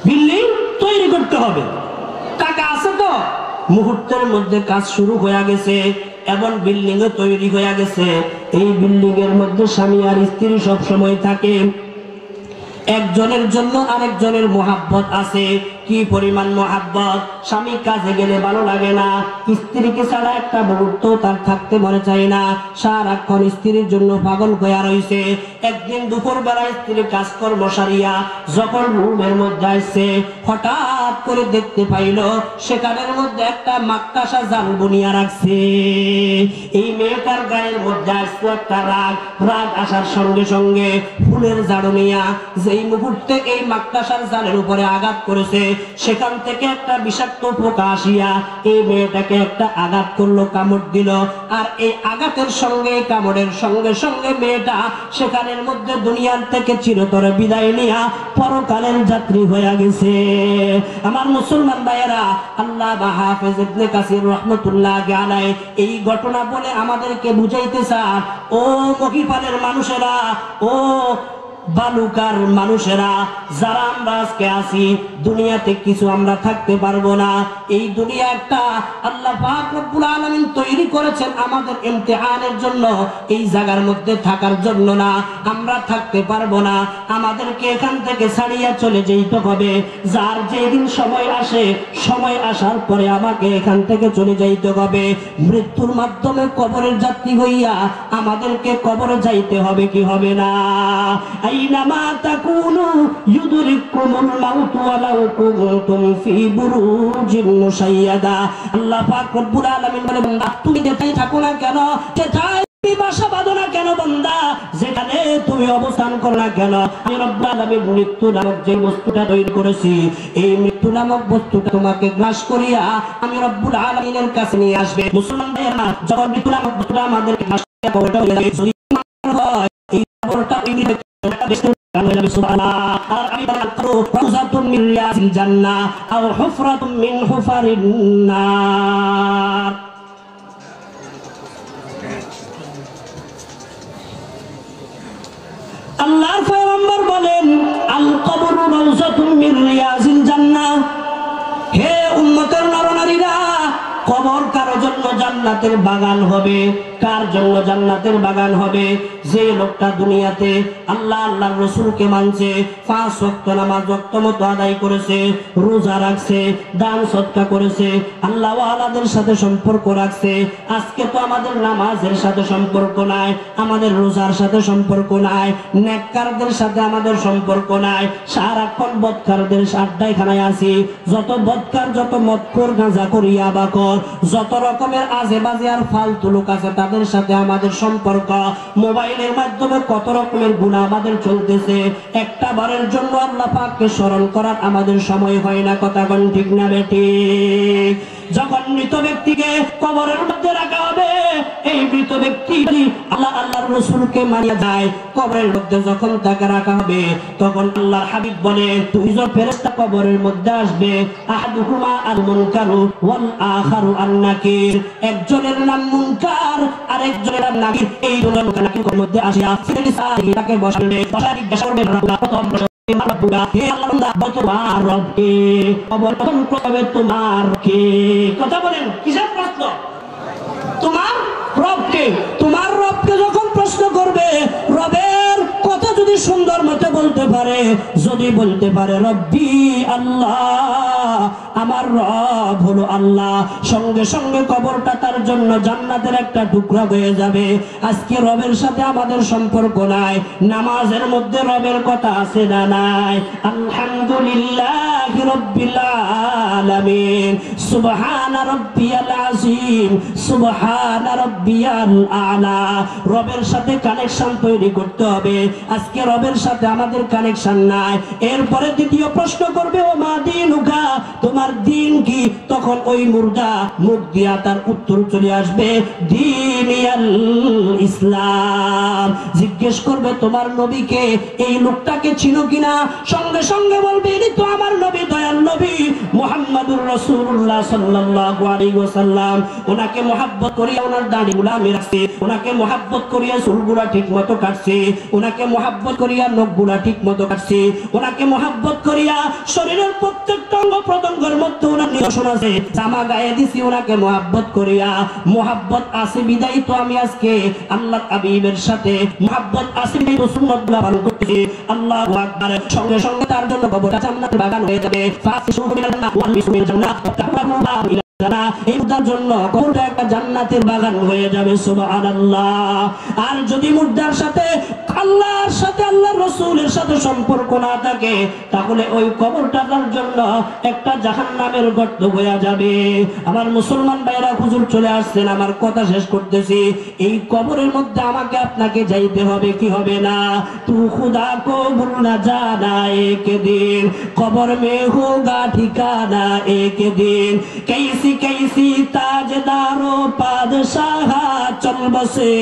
বিল্ডিং তৈরি করতে হবে। টাকা আছে তো? মুহূর্তের মধ্যে কাজ শুরু হয়ে গেছে এবং বিল্ডিং তৈরি হয়ে গেছে। এই বিল্ডিং এর মধ্যে স্বামী আর স্ত্রী সব সময় থাকে। একজনের জন্য আরেকজনের মোহাব্বত আছে। কি পরিমাণ মোহাব্বত! স্বামী কাজে গেলে ভালো লাগে না, স্ত্রীকে ছাড়া একটা মুহূর্ত তার থাকতে মনে চায় না, সারাক্ষণ স্ত্রীর জন্য পাগল হয়ে রয়েছে। একদিন দুপুর বেলা স্ত্রী কাজকর্ম সারিয়া যখন রুমের মধ্যে আসছে, হঠাৎ করে দেখতে পাইল সেখানের মধ্যে একটা মাকড়াসা জাল বুনিয়া রাখছে। এই মেয়েটার গায়ের মধ্যে আসছে একটা রাগ। রাগ আসার সঙ্গে সঙ্গে ফুলের ঝাড়ু নিয়া যেই মুহূর্তে এই মাকড়াসার জালের উপরে আঘাত করেছে, সেখান থেকে একটা বিষাক্ত পোকা আসিয়া এই মেয়েটাকে একটা আঘাত করলো, কামড় দিল। আর এই আঘাতের সঙ্গে, কামড়ের সঙ্গে সঙ্গে মেয়েটা সেখানের মধ্যে দুনিয়ার থেকে চিরতরে বিদায় নিয়া পরকালের যাত্রী হয়ে গেছে। আমার মুসলমান ভাইয়েরা, আল্লামা হাফেজ ইবনে কাসির রাহমাতুল্লাহ আলাইহি এই ঘটনা বলে আমাদেরকে বুঝাইতে চান, ও মহিপালের মানুষেরা, ও বালুকার মানুষেরা, যারা আমরা আজকে আছি, দুনিয়াতে কিছু আমরা থাকতে পারবো না। এই দুনিয়া একটা আল্লাহ পাক রব্বুল আলামিন তৈরি করেছেন আমাদের ইমতিহানের জন্য, এই জায়গার মধ্যে থাকার জন্য না। আমরা থাকতে পারবো না, আমাদেরকে এখান থেকে ছাড়িয়ে চলে যেতে হবে। যার যেদিন সময় আসে, সময় আসার পরে আমাকে এখান থেকে চলে যাইতে হবে। মৃত্যুর মাধ্যমে কবরের যাত্রী হইয়া আমাদেরকে কবরে যাইতে হবে, কি হবে না? আইনামা তাকুনু ইউদরিকুমুল মাউত ওয়ালাউ কুনতুম ফি বুরুজিন মুশাইয়াদা। আল্লাহ পাক রব্বুল আলামিন বলে, বান্দা তুমি যেটাই থাকো না কেন, যেটাই বাসা বাঁধো না কেন বান্দা, যেখানে তুমি অবস্থান করো না কেন, আমি রব্বুল আলামিন মৃত্যু নামক যে বস্তুটা তৈরি করেছি, এই মৃত্যু নামক বস্তুটা তোমাকে গ্রাস করিয়া আমি রব্বুল আলামিনের কাছে নিয়ে আসবে। মুসলমান ভাইয়েরা, যখন মৃত্যু নামক বস্তুটা আমাদেরকে গ্রাস করিয়া এই খবরটা আল্লাহর পয়গম্বর বলেন, আল কবরু রাউযাতুম মিন রিয়াজিল জান্নাহ। হে উম্মতের নরনারীরা, কবর কবর কারো জন্য জান্নাতের বাগান হবে। কার জন্য জান্নাতের বাগান হবে? যে লোকটা দুনিয়াতে আল্লাহ আল্লাহর রাসূলকে মানছে, 5 ওয়াক্ত নামাজ ওয়াক্ত মতো আদায় করেছে, রোজা রাখছে, দান সদকা করেছে, আল্লাহ ওয়ালাদের সাথে সম্পর্ক রাখছে। আজকে তো আমাদের নামাজের সাথে সম্পর্ক নাই, আমাদের রোজার সাথে সম্পর্ক নাই, নেককারদের সাথে আমাদের সম্পর্ক নাই, সারাক্ষণ বদকারদের আড্ডায় খানায় আছি। যত বদকার, যত মদখোর, গাঁজাখোর, ইয়াবাখোর, যত রকমের আজে বাজে আর ফালতু লোক আছে তাদের সাথে আমাদের সম্পর্ক। মোবাইলের মাধ্যমে কত রকমের গুনাহ আমাদের চলতেছে। একটা বারের জন্য আল্লাহ পাককে স্মরণ করার আমাদের সময় হয় না। কথা কোন ঠিক না বেঠিক? যখন মৃত ব্যক্তিকে কবরের মধ্যে রাখা হবে, এই মৃত ব্যক্তি আল্লাহ আল্লাহর রাসূলকে মানিয়া যায়, কবরের মধ্যে যখন তাকে রাখা হবে তখন আল্লাহর হাবিব বলে, দুইজন ফেরেশতা কবরের মধ্যে আসবে, আহাদুহুমা আল মুনকারু ওয়াল আখারু আন নাকির। একজনের নাম মুনকার আর একজনের নাম নাকির। এই দুজন নাকিরের মধ্যে আসিয়া তাকে বসাবে, বসাই জিজ্ঞাসা করবে প্রথম কথা বলেন, কিসের প্রশ্ন? তোমার রবকে। তোমার রবকে যখন প্রশ্ন করবে, রবের কথা যদি সুন্দর মতে বলতে পারে, যদি বলতে পারে রব্বি আল্লাহ, আমার রব হলো আল্লাহ, সঙ্গে সঙ্গে কবরটা তার জন্য জান্নাতের একটা টুকরা হয়ে যাবে। আজকে রবের সাথে আমাদের সম্পর্ক নাই। নামাজের মধ্যে রবের কথা আছে না নাই? আলহামদুলিল্লাহি রাব্বিল আলামিন, সুবহানা রাব্বিয়াল আযীম, সুবহানা রাব্বিয়াল আ'লা। রবের সাথে কানেকশন তৈরি করতে হবে। আজকে রবের সাথে আমাদের কানেকশন নাই। এরপরে দ্বিতীয় প্রশ্ন করবে, ও মা দিনুকা, তোমার দিন কি? তখন ওই মুর্দা মুখ দিয়া তার উত্তর চলে আসবে, দীনিয়াল ইসলাম। জিজ্ঞেস করবে, তোমার নবীকে, এই লোকটাকে চিনো কিনা? সঙ্গে সঙ্গে বলবে, ইনি তো আমার নবী, দয়াল নবী মুহাম্মাদুর রাসূলুল্লাহ সাল্লাল্লাহু আলাইহি ওয়াসাল্লাম। ওনাকে মহব্বত করিয়া ওনার দাড়িগুলা আমি রাখছি, ওনাকে মহব্বত করিয়া চুলগুলা ঠিক মতো কাটছি, ওনাকে মহব্বত করিয়া নখগুলা ঠিক মতো কাটছি, ওনাকে মহব্বত করিয়া শরীরের প্রত্যেকটা অঙ্গ প্রত্যঙ্গের মধ্যে ওনার নিদর্শন আছে, জামা গায়ে দিছি ওনাকে মহব্বত করিয়া। মহব্বত আছে বিদায় তো আমি আজকে আল্লাহ হাবিবের সাথে মহব্বত আছে বিদায় তো সুন্নাতগুলা পালন করতেছি। আল্লাহু আকবার। সঙ্গে সঙ্গে তার জন্য কবরটা জান্নাতের বাগান হয়ে যাবে। ফাসিসুহু মিনাল জান্নাহ ওয়াল মিসমিল জান্নাহ তাহওয়া এইটার জন্য কবরটা একটা জান্নাতের বাগান হয়ে যাবে। সুবহানাল্লাহ। আর যদি মুর্দার সাথে আল্লাহর সাথে আল্লাহর রাসূলের সাথে সম্পর্ক না থাকে, তাহলে ওই কবরটা তার জন্য একটা জাহান্নামের গর্ত হয়ে যাবে। আমার মুসলমান ভাইরা, হুজুর চলে আসছেন, আমার কথা শেষ করতেছি। এই কবরের মধ্যে আমাকে আপনাকে যাইতে হবে কি হবে না? তু খুদা কো ভুল না জানা এক দিন, কবর মে হোগা ঠিকানা এক দিন। कैसी कैसी ताजदारों पादशाह चल बसे,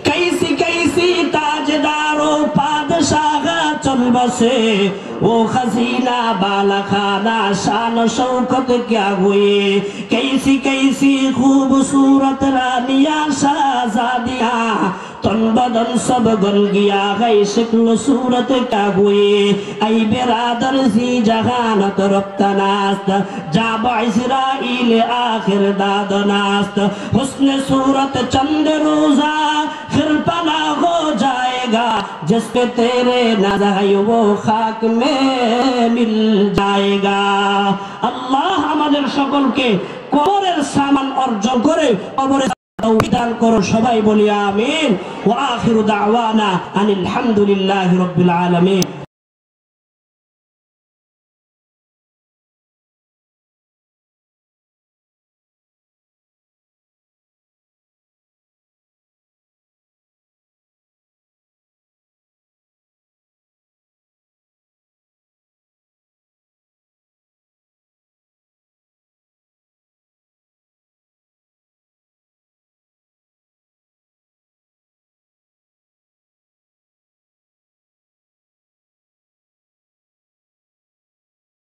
कैसी कैसी ताजदारों पादशाह चल बसे, वो खजीना बाला खाना शान शौकत क्या हुए, कैसी कैसी खूबसूरत रानियां शाहजादियां तन बदन सब गल गया है, शक्ल सूरत क्या हुए, ऐ बिरादर सी जहानत रफ्तनास्त, जाब इस्राइल आखिर दादनास्त, हुस्न सूरत चंद रोजा फिर पना हो जाएगा, जिस पे तेरे नज़र है वो खाक में मिल जाएगा। अल्लाह আমাদের সকলকে কবরের সামান অর্জন করে কবরের দান করো। সবাই বলি আমিন। ওয়া আখিরু দাওয়ানা আনিল হামদুলিল্লাহি রাব্বিল আলামিন।